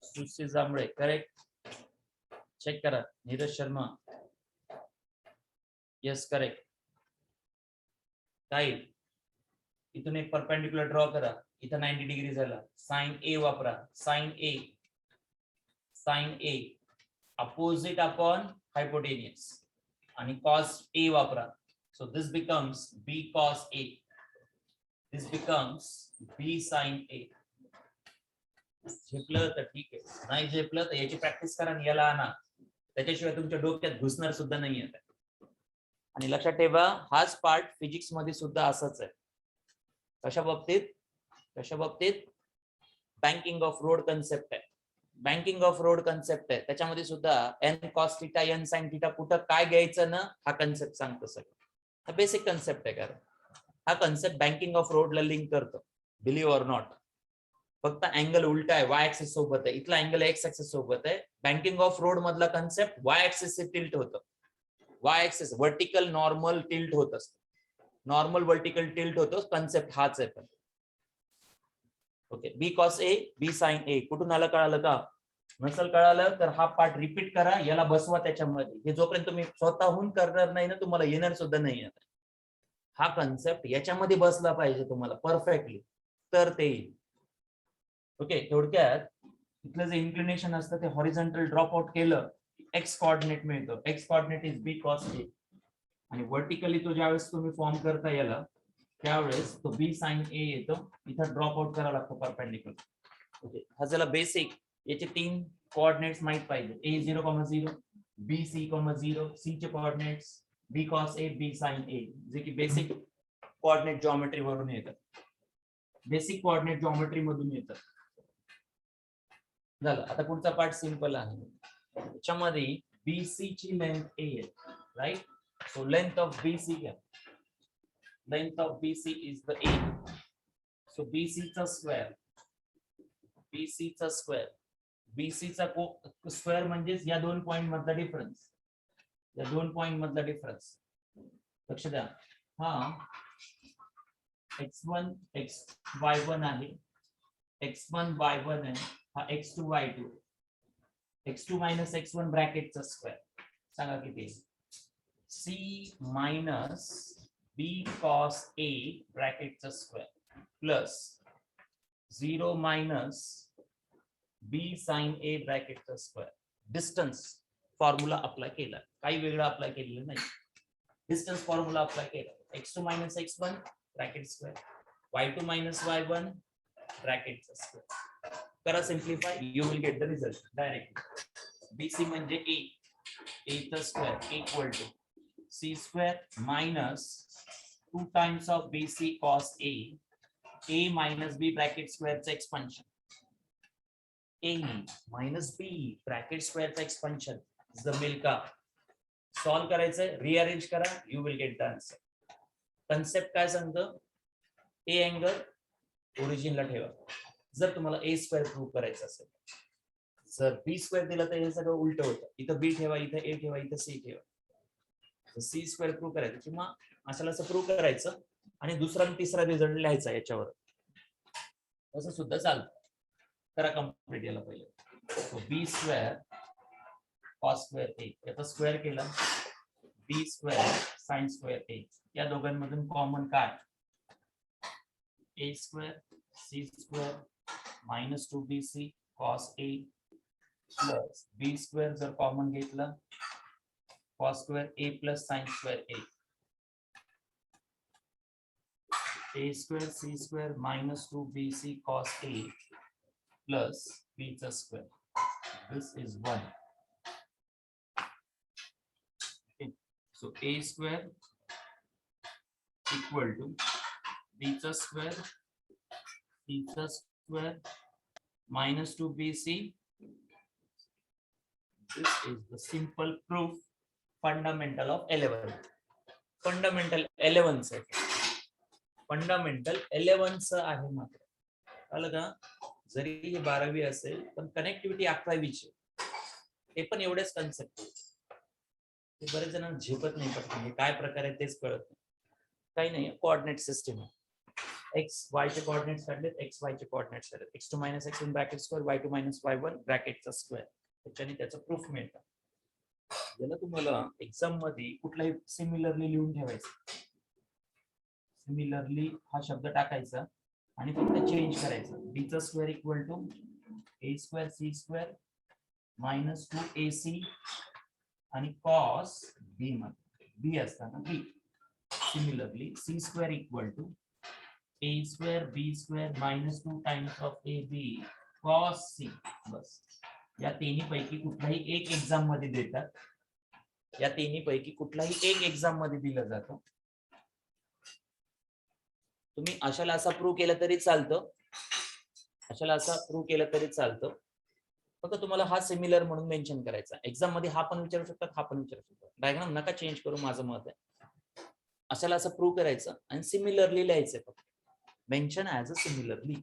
Sushree Jambhale correct. Check करा. Neeraj Sharma yes correct. काय इथून एक परपेंडिक्युलर ड्रॉ करा. इथं 90 डिग्री झाला. साइन ए वापरा. Sine A, sine A opposite upon hypotenuse आणि कॉस ए वापरा. So this becomes B cos A. This becomes B sine A. झेपलं तर ठीक आहे, नाही झेपलं तर याची प्रॅक्टिस करा आणि याला आणा. त्याच्याशिवाय तुमच्या डोक्यात घुसणार सुद्धा नाही आहे. आणि लक्षात ठेवा, हाच पार्ट फिजिक्स मध्ये सुद्धा असाच आहे. कशा बाबतीत? कशा बाबतीत? बँकिंग ऑफ रोड कन्सेप्ट आहे. बँकिंग ऑफ रोड कन्सेप्ट आहे, त्याच्यामध्ये सुद्धा N cos theta N sine theta कुठं काय घ्यायचं ना हा कन्सेप्ट सांगतो सगळं. हा बेसिक कन्सेप्ट आहे, कारण हा कन्सेप्ट बँकिंग ऑफ रोडला लिंक करतो, बिलीव्ह ऑर नॉट. फक्त अँगल उलटा आहे, वाय ऍक्सिस सोबत आहे, इथला अँगल एक्स ऍक्सिस सोबत आहे. बँकिंग ऑफ रोड मधला कन्सेप्ट वाय ऍक्सिस टिल्ट होतं, Y axis vertical normal tilt होत असतं, नॉर्मल व्हर्टिकल टिल्ट होतो, कन्सेप्ट हाच आहे. पण okay, B cos A B sine A कुठून आलं कळालं का? नसेल कळालं तर हा पार्ट रिपीट करा, याला बसवा त्याच्यामध्ये. हे जोपर्यंत तुम्ही स्वतःहून करणार नाही ना तुम्हाला येणार सुद्धा नाही येणार. हा कन्सेप्ट याच्यामध्ये बसला पाहिजे तुम्हाला परफेक्टली, तर ते येईल. ओके, थोडक्यात इथलं जे इन्क्लिनेशन असतं ते हॉरिझॉन्टल ड्रॉप आउट केलं एक्स कोऑर्डिनेट मिळतो. X coordinate is B cos A, आणि व्हर्टिकली तो ज्यावेळेस तुम्ही फॉर्म करता याला त्यावेळेस तो बी साइन ए येतो, इथं ड्रॉप आउट करावा लागतो परपेंडिक्युलर. ओके, हा झाला बेसिक. याचे 3 कोऑर्डिनेट्स माहित पाहिजे, a 0,0, b c, 0, c चे coordinates b cos a b sin a, जे की बेसिक कोऑर्डिनेट जॉमेट्री वरून येतात, बेसिक कोऑर्डिनेट जॉमेट्री मधून येतात. झालं. आता पुढचा पार्ट सिंपल आहे, त्याच्यामध्ये BC ची लेंथ a आहे, right? So length of BC घ्या. Length of BC is the A. So BC चा स्क्वेअर, BC चा स्क्वेअर, BC चा स्क्वेअर म्हणजे या दोन पॉइंट मधला डिफरन्स, या दोन पॉइंट मधला डिफरन्स. लक्ष द्या, हा x1 y1 आहे, x1 y1 आहे, हा x2 y2, x2 minus x1 ब्रॅकेटचा square. सांगा किती? C minus b cos a ब्रॅकेटचा square plus 0 minus b sin a ब्रॅकेटचा स्क्वेअर. डिस्टन्स फॉर्म्युला अप्लाय केला, काही वेगळं अप्लाय केलेलं नाही, डिस्टन्स फॉर्म्युला अप्लाय केला. x2 minus x1 bracket square, y2 minus y1 ब्रॅकेटचा स्क्वेअर. करा simplify, you will get the result direct. BC म्हणजे a, a चा square equal to c square minus 2 times of BC cos a minus b bracket square चा expansion, a minus b bracket square चा expansion जमेल का? सॉल्व करायचंय, रिअरेंज करा, you will get the answer. Concept काय सांगतं? ए अँगल ओरिजिनला ठेवा जर तुम्हाला a स्क्वेअर प्रूव्ह करायचं असेल. जर b स्क्वेअर दिला तर हे सगळं उलट होतं, इथं b ठेवा, इथं a ठेवा, इथं c ठेवा. सी स्क्वेअर प्रूव्ह करायचं किंवा अशाला असं प्रूव्ह करायचं आणि दुसरा आणि तिसरा रिझल्ट लिहायचा याच्यावर, असं सुद्धा चालतं. करा कम्प्लीट याला पहिले. So B square cos square A, याचा स्क्वेअर केला, B square sine square A, या दोघांमधून कॉमन काय? A square C square minus 2bc cos A plus B square जर कॉमन घेतलं cos square a plus sin square a square c square minus 2bc cos a plus b square. This is 1. Okay. So a square equal to b square c square minus 2bc. This is the simple proof. Fundamental of 11, fundamental 11 आहे, फंडामेंटल 11 आहे. मात्र कळलं का? जरी हे 12वी असेल पण कनेक्टिव्हिटी 11वीची, ते पण एवढेच कन्सेप्ट. ते बरेच जणांना झेपत नाही पटकन, हे काय प्रकार आहे तेच कळत नाही. काही नाही, कोऑर्डिनेट सिस्टम आहे. एक्स वाय चे कोऑर्डिनेट्स काढलेत, एक्स वाय चे कोऑर्डिनेट्स काढलेत, x2 minus x1 bracket square, y2 minus y1 ब्रॅकेटचा स्क्वेअर. त्याच्याने त्याचं प्रूफ मिळतं. याला तुम्हाला एक्झाम मध्ये कुठलाही सिमिलरली लिहून ठेवायचं, सिमिलरली हा शब्द टाकायचा आणि फक्त चेंज करायचं. b चा square equal to a square c square minus 2ac आणि cos b मध्ये b असताना b. Similarly c square equal to a square b square minus 2 times of ab cos c. बस, या तिन्ही पैकी कुठलाही एक एक्झाम मध्ये देतात, या तिन्ही पैकी कुठलाही एक एक्झाम मध्ये दिलं जातं. तुम्ही अशाला असा प्रूव्ह केलं तरी चालतं, अशाला असा प्रूव्ह केलं तरी चालतं, फक्त तुम्हाला हा सिमिलर म्हणून मेन्शन करायचा. एक्झाम मध्ये हा पण विचारू शकतात, हा पण विचारू शकतात. डायग्राम नका चेंज करू, माझं मत आहे. अशाला असं प्रूव्ह करायचं आणि सिमिलरली लिहायचं फक्त. Mention as a similarly.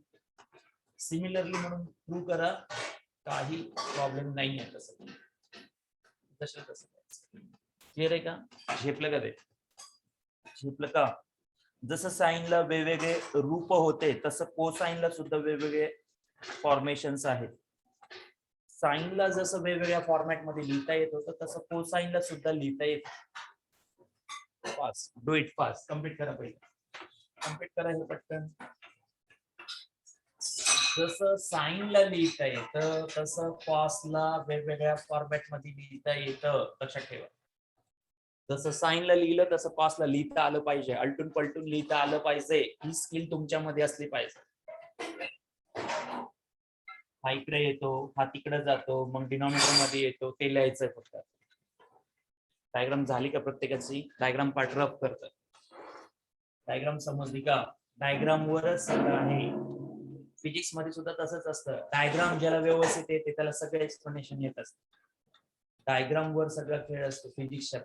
Similarly म्हणून प्रूव्ह करा, काही प्रॉब्लेम नाही आहे. तसं तसं क्लिअर आहे का? झेपलं का ते? झेपलं का? जसं साईनला वेगवेगळे रूप होते तसं कोसाईनला सुद्धा वेगवेगळे फॉर्मेशन्स आहेत. साईनला जसं वेगवेगळ्या फॉर्मॅट मध्ये लिहिता येत होतं तसं कोसाईनला सुद्धा लिहिता येत. Fast, do it fast, complete करा पहिले. कम्प्लीट करा हे पटकन. जसं साईनला लिहिता येतं तसं कॉसला वेगवेगळ्या फॉर्मॅट मध्ये लिहिता येतं, लक्षात ठेवा. जसं साईनला लिहिलं तसं कॉसला लिहिता आलं पाहिजे, अलटून पलटून लिहिता आलं पाहिजे. ही स्किल तुमच्यामध्ये असली पाहिजे. हा इकडे येतो, हा तिकडे जातो, मग डिनॉमिनेटर मध्ये येतो, ते लिहायचंय फक्त. डायग्राम झाली का प्रत्येकाची? डायग्राम पार्ट रफ करतात. डायग्राम समजली का? डायग्राम वरच सगळं आहे. फिजिक्स मध्ये सुद्धा तसंच असतं. डायग्राम ज्याला व्यवस्थित येते त्याला सगळं एक्सप्लेनेशन येत असतं. डायग्राम वर सगळा खेळ असतो फिजिक्सच्या.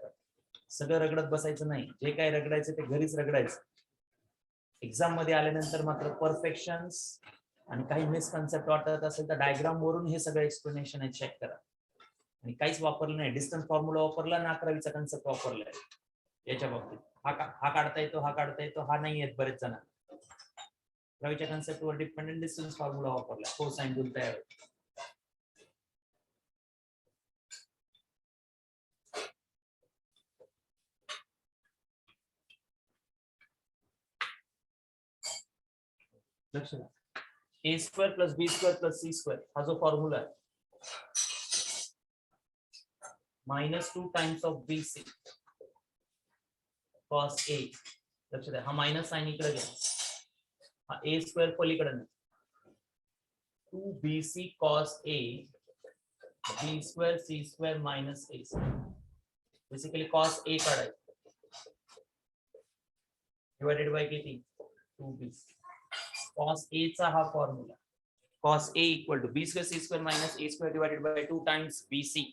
सगळं रगडत बसायचं नाही. जे काय रगडायचं ते घरीच रगडायचं. एक्झाम मध्ये आल्यानंतर मात्र परफेक्शन्स आणि काही मिसकन्सेप्ट वाटत असेल तर डायग्राम वरून हे सगळं एक्सप्लेनेशन आहे, चेक करा. आणि काहीच वापरलं नाही, डिस्टन्स फॉर्म्युला वापरला ना, 11वीचा कन्सेप्ट वापरलाय याच्या बाबतीत. हा काढता येतो, हा काढता येतो, हा नाही येत बरेच जण. 11वीच्या कन्सेप्ट वर डिपेंडंट डिस्टन्स फॉर्म्युला वापरला, कोसाइन रूल तयार होतो. लक्ष द्या. A square plus B square plus C square हा जो फॉर्म्युला आहे, -2 times of B C cos A. लक्ष द्या, हा मायनस साइन इकडे घ्या. हा ए स्क्वेअर पलीकडे, 2bc cos a b square c square minus a. Basically cos a काढायचं, डिवायडेड बाय किती? 2b. cos a चा हा formula, cos a equal to b square c square minus a square divided by 2 times bc.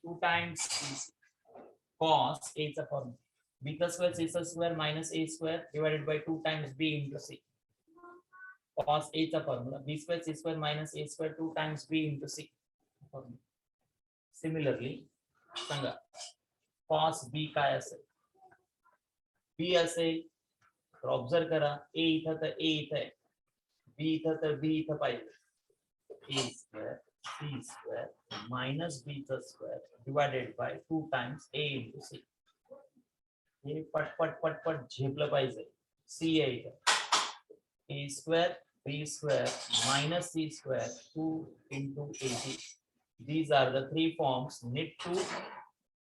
2 times bc. cos a चा formula b square c square minus a square divided by 2 times b into c. cos a चा formula b square c square minus a square 2 times b into c. Similarly सांगा cos b काय असेल? b असेल तर ऑब्झर्व करा, a इथं तर a इथं आहे, b इथं तर b इथं पाहिजे. a square c square minus b चा square divided by 2 times a into c. हे पटपट पटपट झेपलं पाहिजे. c आहे इथं, a square b square minus c square 2 into ab. These are the three forms need to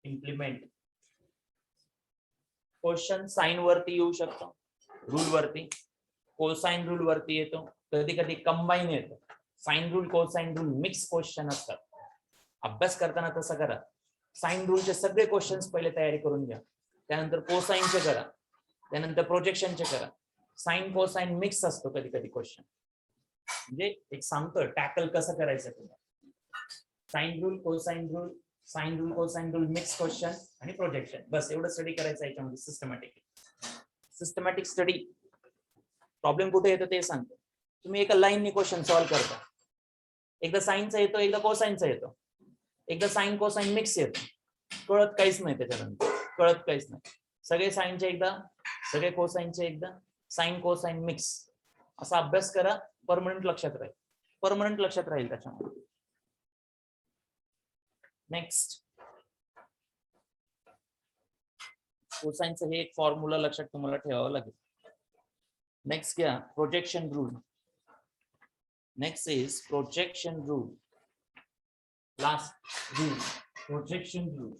implement. Question sign वरती येऊ शकतो, रूल वरती, कोसाइन रूल वरती येतो, कधी कधी कंबाईन येतो. Sine rule cosine rule mix question असतात. अभ्यास करताना तसं करा. साइन रूलचे सगळे क्वेश्चन्स पहिले तयारी करून घ्या, त्यानंतर कोसाइनचे करा, त्यानंतर प्रोजेक्शनचे करा. साइन कोसाइन मिक्स असतो कधी कधी क्वेश्चन. म्हणजे एक सांगतो टॅकल कसं करायचं तुम्हाला. Sine rule cosine rule, sine rule cosine rule mix question आणि प्रोजेक्शन, बस एवढं स्टडी करायचं याच्यामध्ये. Systematic study. प्रॉब्लेम कुठे येतो ते सांगतो. तुम्ही एका लाईनने क्वेश्चन सॉल्व्ह करता, एकदा साइनचा येतो, एकदा कोसाइनचा येतो, एकदा साइन कोसाइन मिक्स येतो, कळत काहीच नाही त्याच्यानंतर, कळत काहीच नाही. सगळे साइनचे एकदा, सगळे कोसाइनचे एकदा, साइन कोसाइन मिक्स. असा अभ्यास करा, परमनंट लक्षात राहील, परमनंट लक्षात राहील त्याच्यामध्ये. नेक्स्ट, कोसाइनचं हे एक फॉर्म्युला लक्षात तुम्हाला ठेवावं लागेल. नेक्स्ट घ्या projection rule. Next is projection rule. Last rule projection rule.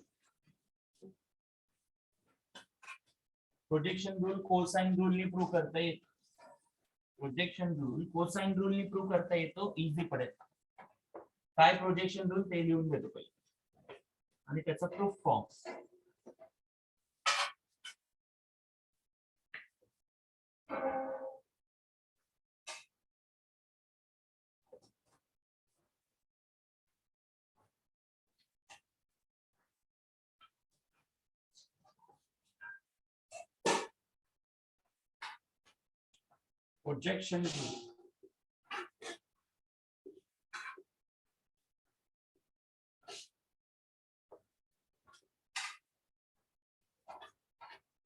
Projection rule cosine रूलनी प्रूव्ह करता येतो. प्रोजेक्शन रूल कोसाइन रूलनी प्रूव्ह करता येतो, इझी पडेल. काय प्रोजेक्शन रूल ते लिहून घेतो पहिले आणि त्याचा proof form. Projection rule.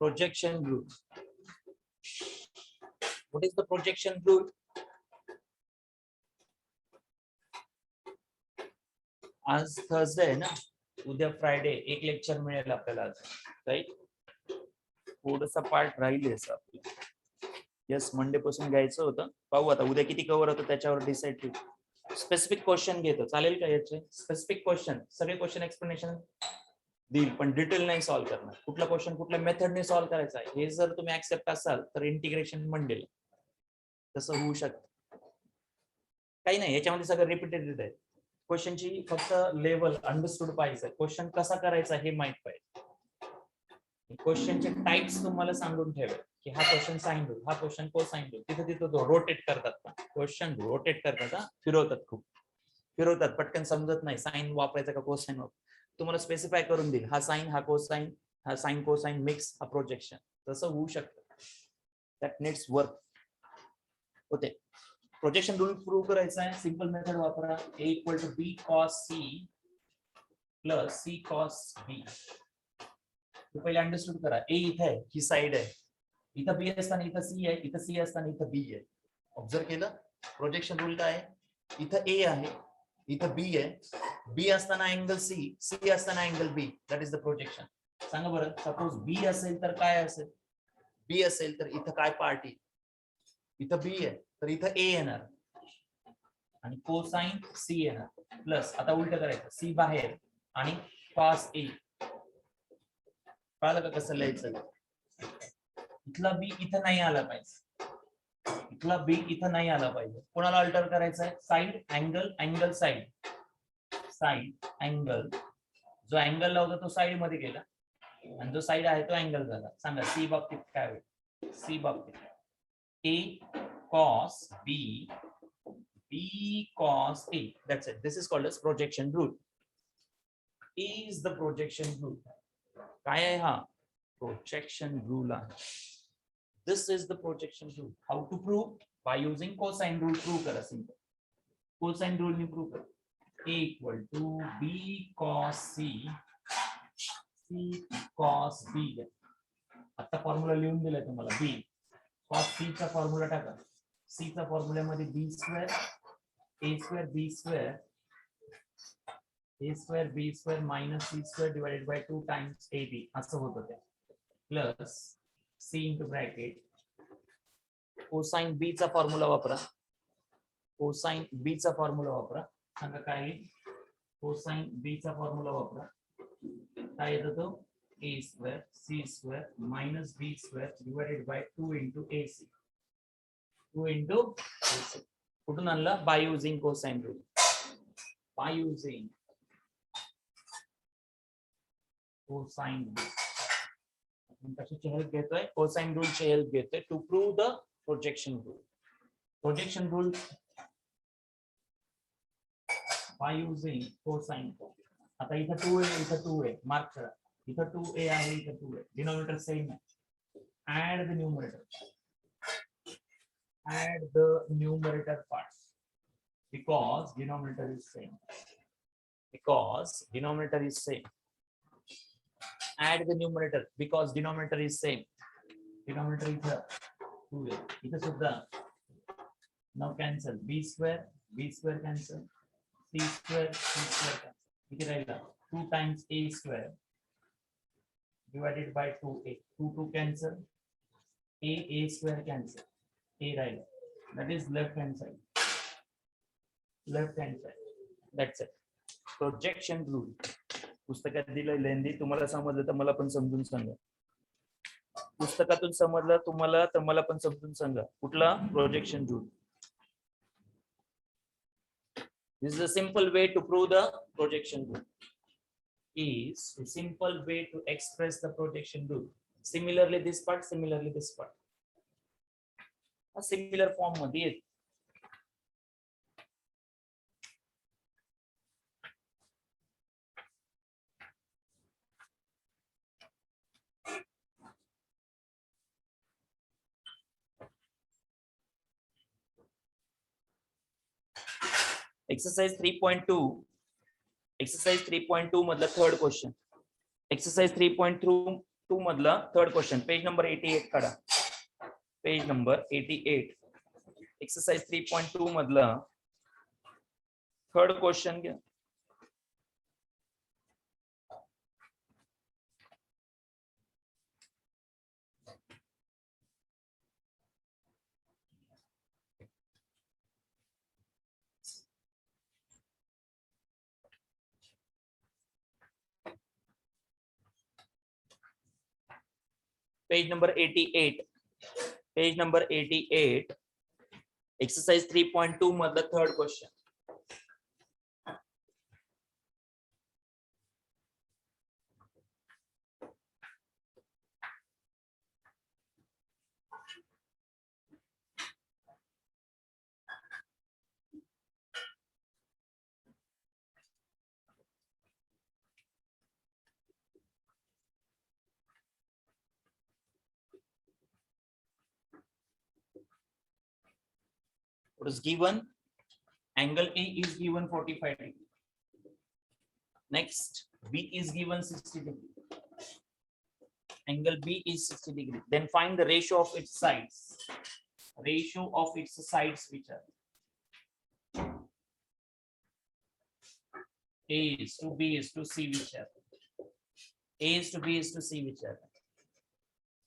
Projection rule. What is the projection rule? आज थर्सडे आहे ना, उद्या फ्रायडे, एक लेक्चर मिळेल आपल्याला आज, राईट? थोडंसं पार्ट राहिलेच आपलं. यस, मंडे पासून घ्यायचं होतं. पाहू आता उद्या किती कव्हर होतं त्याच्यावर डिसाईड करू. स्पेसिफिक क्वेश्चन घेतो, चालेल का? याचे स्पेसिफिक क्वेश्चन, सगळे क्वेश्चन एक्सप्लेनेशन देईल, पण डिटेल नाही सॉल्व्ह करणार. कुठला क्वेश्चन कुठल्या मेथडने सॉल्व्ह करायचा आहे हे जर तुम्ही ऍक्सेप्ट असाल तर इंटिग्रेशन मंडेला तसं होऊ शकतं. काही नाही, याच्यामध्ये सगळं रिपीटेड आहे. क्वेश्चनची फक्त लेवल अंडरस्टूड पाहिजे, क्वेश्चन कसा करायचा हे माहित पाहिजे. क्वेश्चनचे टाइप्स तुम्हाला सांगून ठेवेल की हा क्वेश्चन साइन रूल, हा क्वेश्चन कोसाइन रूल. तिथे तिथे तो रोटेट करतात, क्वेश्चन रोटेट करतात, फिरवतात, खूप फिरवतात, पटकन समजत नाही साइन वापरायचा का कोसाइन वापरायचा. तुम्हाला स्पेसिफाय करून देईल, हा साइन, हा कोसाइन, हा साइन कोसाइन मिक्स, हा प्रोजेक्शन. तसं होऊ शकतं. दॅट नीड्स वर्क होते. प्रोजेक्शन रूल प्रूव्ह करायचा आहे, सिंपल मेथड वापरा. A equal to B cos C plus C cos B. पहिले अंडरस्टूड करा. A इथे आहे, ही साइड आहे, इथं B असताना इथं C आहे, इथं C असताना इथं B आहे. ऑब्झर्व केलं? प्रोजेक्शन रूल काय आहे? इथं A आहे, इथं B आहे, B असताना अँगल C, C असताना angle B. That is the projection. सांगा बरं, सपोज B असेल तर काय असेल? B असेल तर इथं काय पार्ट येईल? इथं B आहे तर इथं A येणार आणि कोसाइन C येणार. प्लस आता उलट करायचं, C बाहेर आणि cos A. कळलं का कसं लिहायचं? इथला B इथं नाही आला पाहिजे, इथला B इथं नाही आला पाहिजे. कोणाला अल्टर करायचं आहे? Side, angle, angle, side, side, angle. जो अँगल होता तो साइड मध्ये गेला आणि जो साइड आहे तो अँगल झाला. सांगा C बाबतीत काय होईल? C बाबतीत A cos B, B cos A. That's it. This is called as projection rule. Is the projection rule. काय आहे हा? Projection rule आहे. This is the projection rule. How to prove? By using cosine rule. Prove करा simple. Cosine rule ने prove करा. A equal to B cos C, C cos B. आता फॉर्म्युला लिहून दिलाय तुम्हाला. B cos C चा फॉर्म्युला टाका. C चा फॉर्म्युल्यामध्ये B square A square B square A square B square minus C square divided by 2 times AB असं होत होते. Plus C into bracket cosine B चा फॉर्म्युला वापरा. कोसाइन B चा फॉर्म्युला वापरा. सांगा काय? कोसाइन B चा फॉर्म्युला वापरा. काय येतो तो? A square C square minus B square divided by 2 into AC. 2 into AC. कुठून आणलं? By using cosine rule. By using cosine. कशाची हेल्प घेतोय? कोसाइन रूल ची हेल्प घेतोय to prove the projection rule. Projection rule by using cosine. आता इथं 2 आहे, इथं 2 आहे, मार्क करा. इथं 2a आहे, इथं 2 आहे, डिनॉमिनेटर सेम आहे. Add the numerator. Add the numerator parts because denominator is same. Because denominator is same. Add the numerator because denominator is same. Denominator is 2a. It is the now cancel b square cancel, c square cancel. It is 2 times a square divided by 2a. 2 cancel. A square cancel. A right. That is left hand side. Left hand side. That's it. Projection rule. पुस्तकात दिलंय लेंदी. तुम्हाला समजलं तर मला पण समजून सांगा. पुस्तकातून समजलं तुम्हाला तर मला पण समजून सांगा. कुठला? Projection rule. This is a simple way to prove the projection rule. Is a simple way to express the projection rule. Similarly this part, similarly this part. A similar form मध्ये येते. एक्सरसाइज 3.2 मधला थर्ड क्वेश्चन. एक्सरसाइज 3.2 मधला थर्ड क्वेश्चन. पेज नंबर 88 काढा. Page number 88. एक्सरसाइज 3.2 मधला थर्ड क्वेश्चन घ्या. Page number 88. Page number 88. Exercise 3.2 मधला third question. What is given? Angle A is given 45 degree. Next, B is given 60 degree. Angle B is 60 degree. Then find the ratio of its sides. Ratio of its sides which are A is to B is to C which are A is to B is to C which are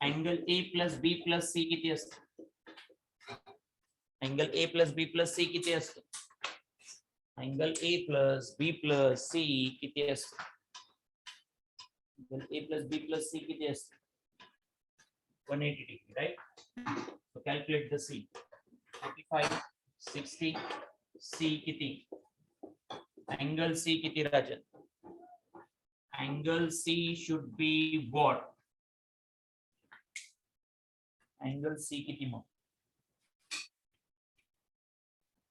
angle A plus B plus C किती असते? Angle A plus B plus C किती असते? Angle A plus B plus C किती असते? Angle A plus B plus C किती असते? 180 degree, right? So calculate the C. 45, 60, C किती? Angle C किती Rajan? Angle C should be what? Angle C किती मग?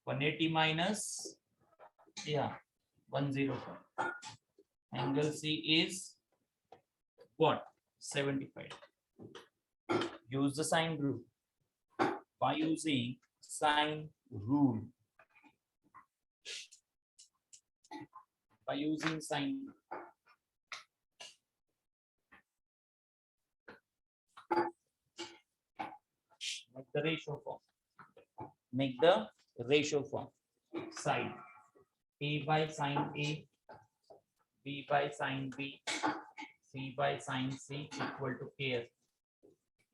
180 minus, yeah, 105. Angle C is what? 75. Use the sine rule. By using sine rule. By using sine. Make the ratio form. Make the ratio form. Sine. A by sine A, B by sine B, C by sine C equal to KS.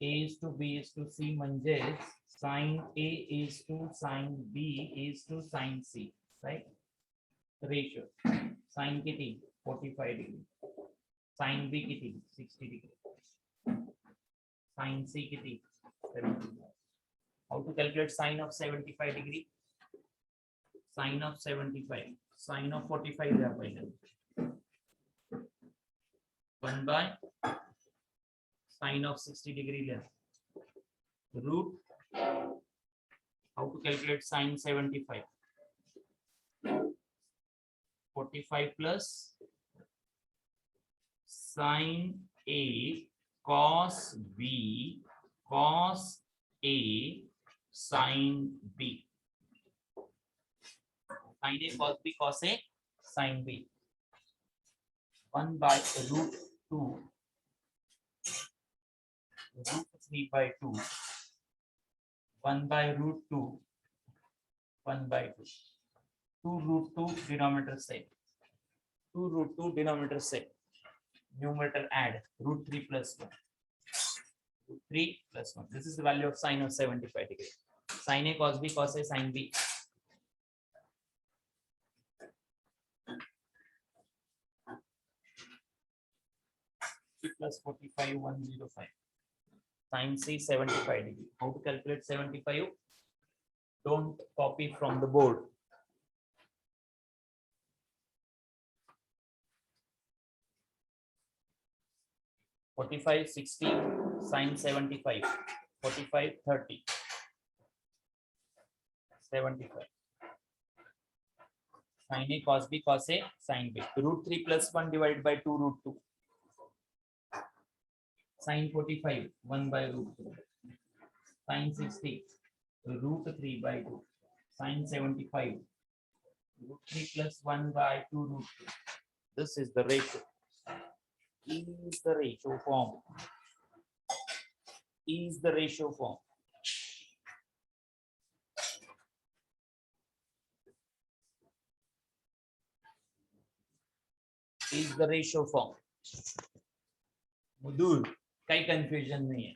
A is to B is to C म्हणजेच sine A is to sine B is to sine C, right? Ratio. Sine किती? 45 degree. Sine B किती? 60 degree. Sine C किती? 70. How to calculate sine of 75 degree? Sine of 75. Sine of 45 द्या पहिले. 1 by sine of 60 degree द्या. Root. How to calculate sine 75? 45 plus sine A cos B cos A sine B. Sine A cos B cos A sine B. 1 by root 2 root 3 by 2 1 by root 2 1 by 2 2 root 2 denominator same 2 root 2 denominator same numerator add root 3 plus 1 root 3 plus 1. This is the value of sine of 75 degree. Sine A cos B cos A sine B. Plus 45 105 sine C 75 degree. How to calculate 75? Don't copy from the board. (45, 60 sine 75, 45, 30, 75. Sine A cos B cos A sine B. Root 3 plus 1 divided by 2 root 2. Sine 45 1 by root 2. Sine 60 root 3 by 2. Sine 75 root 3 plus 1 by 2 root 2. This is the ratio. Is the ratio form. Is the ratio form. Is the ratio form. दूर काही कन्फ्युजन नाही आहे.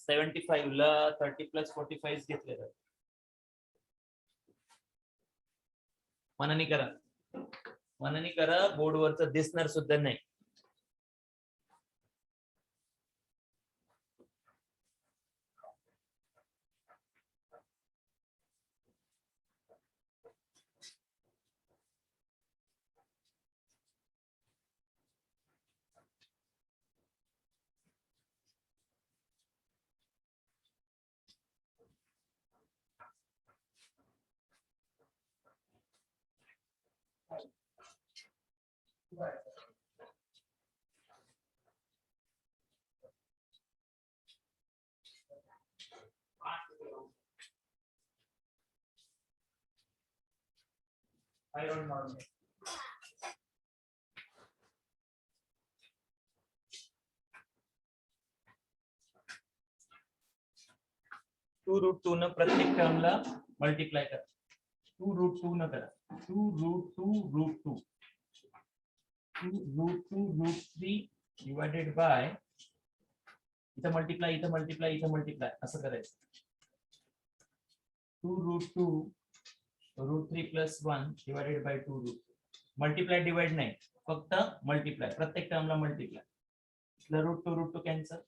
75 ला 30 प्लस 45 घेतलेलं. मनानी करा बोर्डवरचं दिसणार सुद्धा नाही. I don't know. 2 रूट 2 न प्रत्येक टर्मला मल्टिप्लाय करा. 2 रूट 2 न करा. 2 root 2 root 2. 2 root 2 root 3 divided by इथं मल्टिप्लाय असं करायचं. 2 root 2 root 3 plus 1 divided by 2 root. Multiply divide नाही, फक्त मल्टिप्लाय. प्रत्येक टर्मला multiply. Root 2 cancel.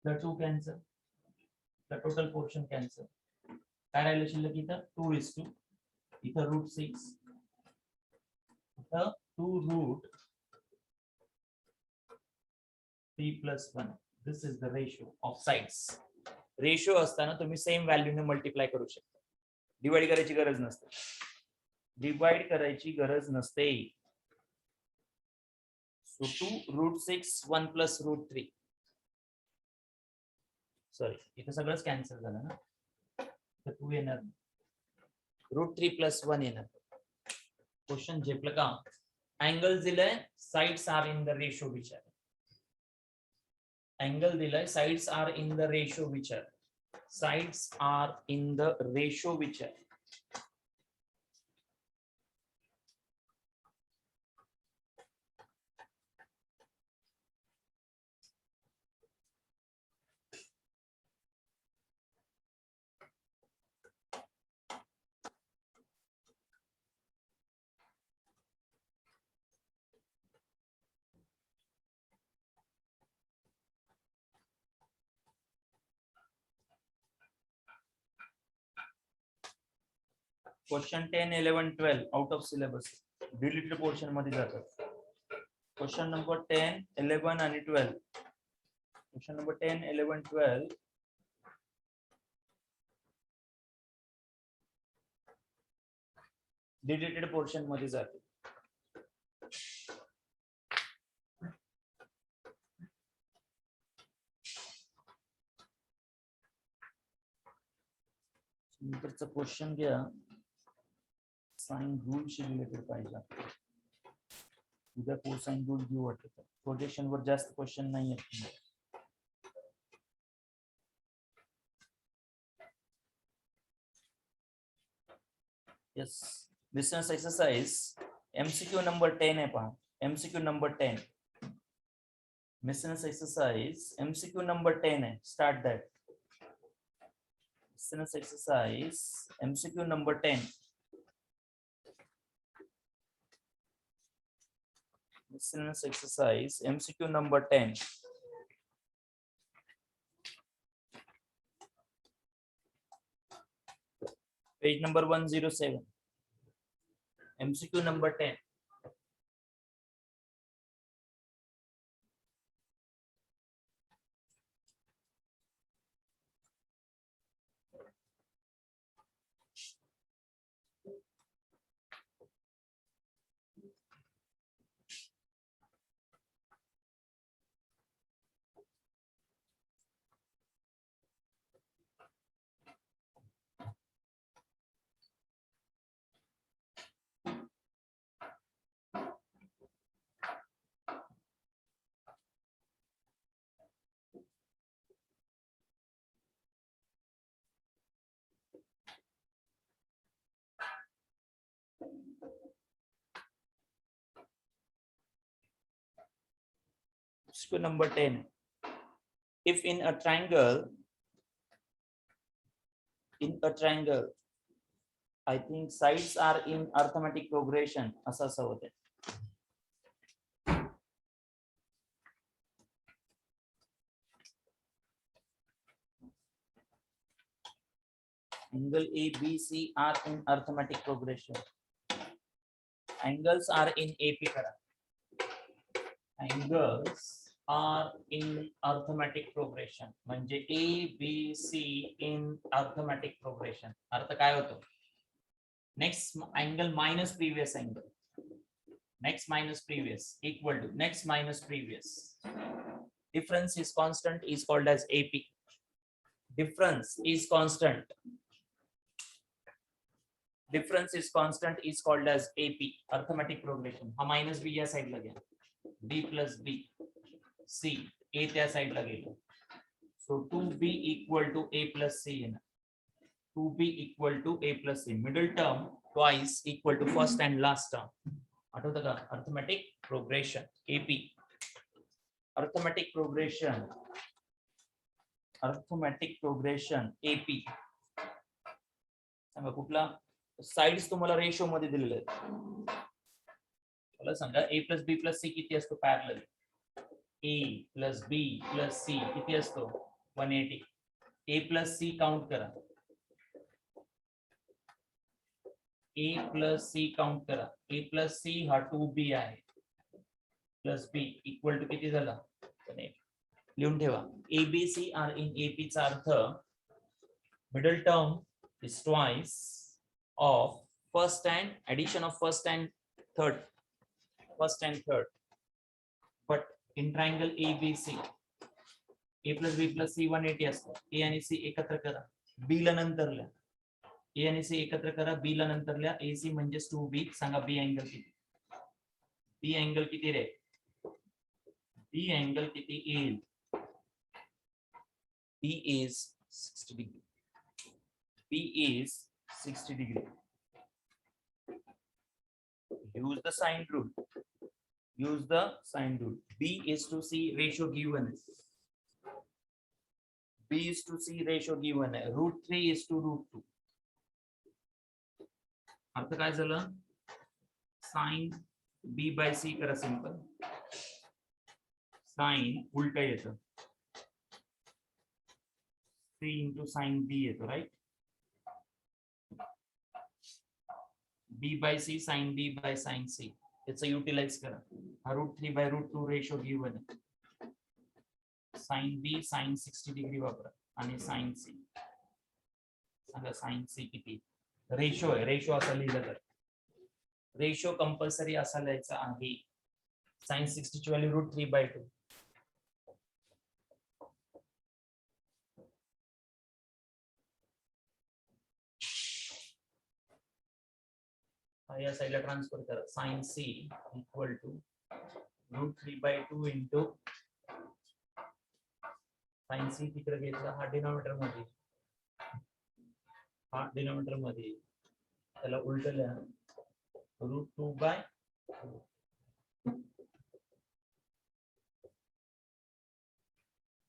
2 cancel. The total portion cancel. काय राहिलं शिल्लक इथं 2:2. इथं रूट 6. इथं 2 root 3 plus 1. This is the ratio of sides. Ratio असताना तुम्ही सेम व्हॅल्यूने मल्टिप्लाय करू शकता. डिवाइड करायची गरज नसते. So 2 root 6 1 plus root 3. Sorry इथे सगळंच कॅन्सल झालं ना. तर 2 येणार. रूट 3 प्लस 1 येणार. क्वेश्चन झेपलं का? अँगल दिलाय, sides are in the ratio विचार. अँगल दिलाय, sides are in the ratio विचार. Sides are in the ratio विचार. Question 10, 11, 12 out of syllabus deleted portion मध्ये जातात. क्वेश्चन नंबर 10, 11 आणि 12. क्वेश्चन नंबर 10, 11, 12 डिलीटेड पोर्शन मध्ये जाते. नंतरचा क्वेश्चन घ्या. साइन रूल शी रिलेटेड पाहिजे. उद्या कोसाइन रूल घेऊ वाटतं. प्रोजेक्शन वर जास्त क्वेश्चन नाही आहेत. Yes, business exercise MCQ number 10 आहे पहा. MCQ number 10. Business exercise MCQ number 10 आहे. Start that. Business exercise MCQ number 10. Business exercise MCQ number 10. Page number 107. MCQ number 10. Question number 10. If in a triangle, I think sides are in arithmetic progression. असं होते. Angle ABC are in arithmetic progression. Angles are in AP करा. Angles are in arithmetic progression. म्हणजे ABC in arithmetic progression. अर्थ काय होतो? Next angle minus previous angle. Next minus previous equal to next minus previous. Difference is constant is called as AP. Difference is constant. Difference is constant is called as AP. Arithmetic progression. हा minus B या side ला गया. B plus B. C. A त्या side ला गेलो. So 2B equal to A plus C. 2B equal to A plus C. Middle term twice equal to first and last term. आठवतं का? Arithmetic progression. AP. Arithmetic progression. Arithmetic progression. AP. सांगा कुठला साइड्स तुम्हाला रेशो मध्ये दिलेले आहेत. मला सांगा A plus B plus C किती असतो parallel? A plus B plus C किती असतो? 180. A plus C काउंट करा. A plus C काउंट करा. A plus C हा 2B आहे. प्लस B इक्वल टू किती झाला? 180. लिहून ठेवा. ABC are in AP चा अर्थ middle term is twice of first and addition of first and third. But in triangle ABC, A plus B plus C 180 असतं. A आणि C एकत्र करा. B ला नंतर लिहा. A आणि C एकत्र करा. B ला नंतर लिहा. AC म्हणजे 2B. सांगा B अँगल किती? B अँगल किती रे? B अँगल किती येईल? B is 60 degree. B is 60 degree. Use the sine rule. Use the sine rule. B is to C ratio given. B is to C ratio given. √3 is to √2. अर्थ काय झालं? Sine B by C करा सिंपल. Sine उलट येतं. C into sine B येतो, right? B by C sine B by sine C. याचं युटिलाइज करा. हा √3 by √2 रेशो गिवन आहे. साइन B sin 60 डिग्री वापरा आणि sin C. सांगा sin C किती? रेशो आहे. रेशो असं लिहिलं तर रेशो कंपल्सरी असा लिहायचा आहे. sin 60 ची व्हॅल्यू √3 by 2. या साइडला ट्रान्सफर करा. sin C equal to √3 by 2 into sin C तिकडे घेतला. हा डिनॉमिनेटर मध्ये, हा डिनॉमिनेटर मध्ये त्याला उलट लिहा. √2 by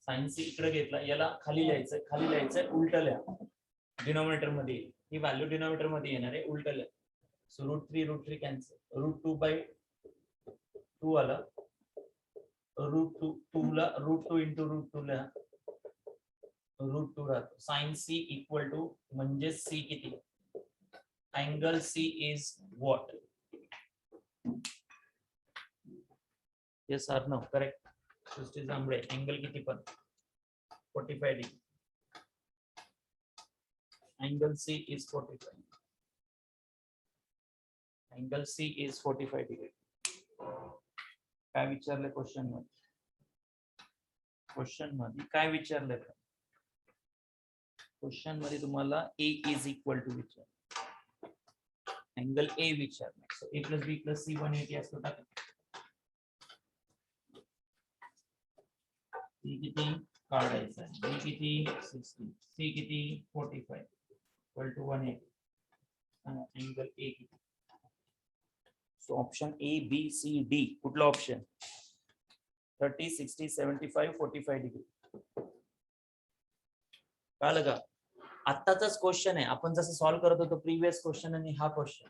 sin C इकडे घेतला. याला खाली लिहायचं उलट लिहा. डिनॉमिनेटर मध्ये ही व्हॅल्यू डिनॉमिनेटर मध्ये येणार आहे. उलट लिहा. So √3 cancel. √2 by 2 आला. √2 ला √2 into √2 ला √2 राहतो. sin C equal to म्हणजे C किती? Angle C is what? Yes or no? Correct. Srushti Jambhale. Angle किती पण? 45 degree. Angle C is 45. Angle C is 45 degree. काय विचारले क्वेश्चन मध्ये? क्वेश्चन मध्ये काय विचारले? क्वेश्चन मध्ये तुम्हाला A is equal to विचार. अँगल A विचारले. So A plus B plus C 180 असतो टाका. C किती काढायचा आहे? B किती 60. C किती 45 equal to 180. अँगल A किती? So option A, B, C, D. कुठला ऑप्शन? 30, 60, 75, 45 डिग्री. कळलं का? आत्ताचाच क्वेश्चन आहे, आपण जसं सॉल्व्ह करत होतो प्रिव्हियस क्वेश्चन आणि हा क्वेश्चन.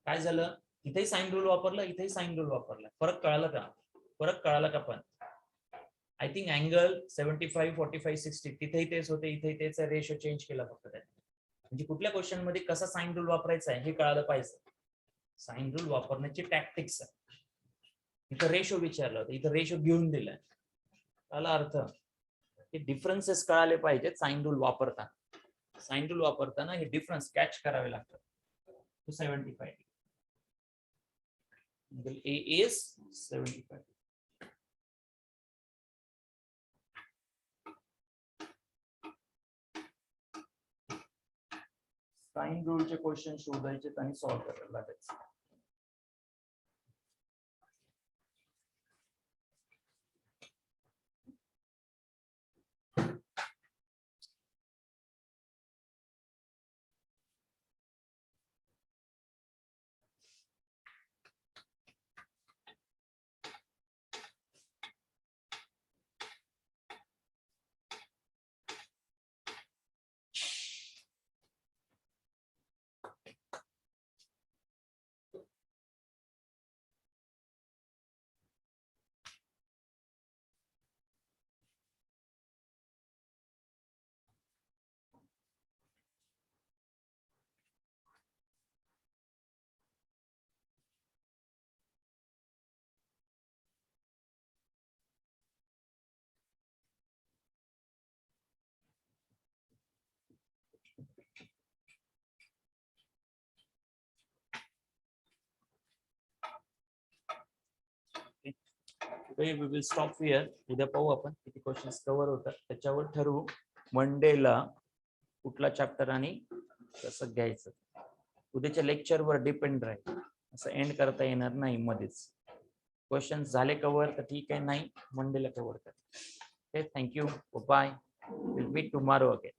काय झालं, इथेही साइन रूल वापरला, इथेही साइन रूल वापरला. फरक कळाला का? फरक कळाला का? पण आय थिंक अँगल 75, 45, 60 तिथेही तेच होते, इथेही तेच, रेशो चेंज केला फक्त त्याने. म्हणजे कुठल्या क्वेश्चन मध्ये कसा साइन रूल वापरायचा आहे हे कळालं पाहिजे. साइन रूल वापरण्याची टॅक्टिक्स आहे. इथं रेशो विचारलं होतं, इथं रेशो घेऊन दिलाय. त्याला अर्थ हे डिफरन्सेस कळाले पाहिजेत. साइन रूल वापरताना, साइन रूल वापरताना हे डिफरन्स कॅच करावे लागतात. 75 angle A is 75. साइन रूलचे क्वेश्चन शोधायचे आणि सॉल्व्ह करायला लागायचे. We will stop here. उद्या पाहू आपण किती क्वेश्चन्स कव्हर होतात, त्याच्यावर ठरवू मंडेला कुठला चॅप्टर आणि कसं घ्यायचं. उद्याच्या लेक्चरवर डिपेंड राहील, असं एंड करता येणार नाही मध्येच. क्वेश्चन्स झाले कव्हर तर ठीक आहे, नाही मंडेला कव्हर कर. Okay, thank you, bye. Will meet tomorrow again.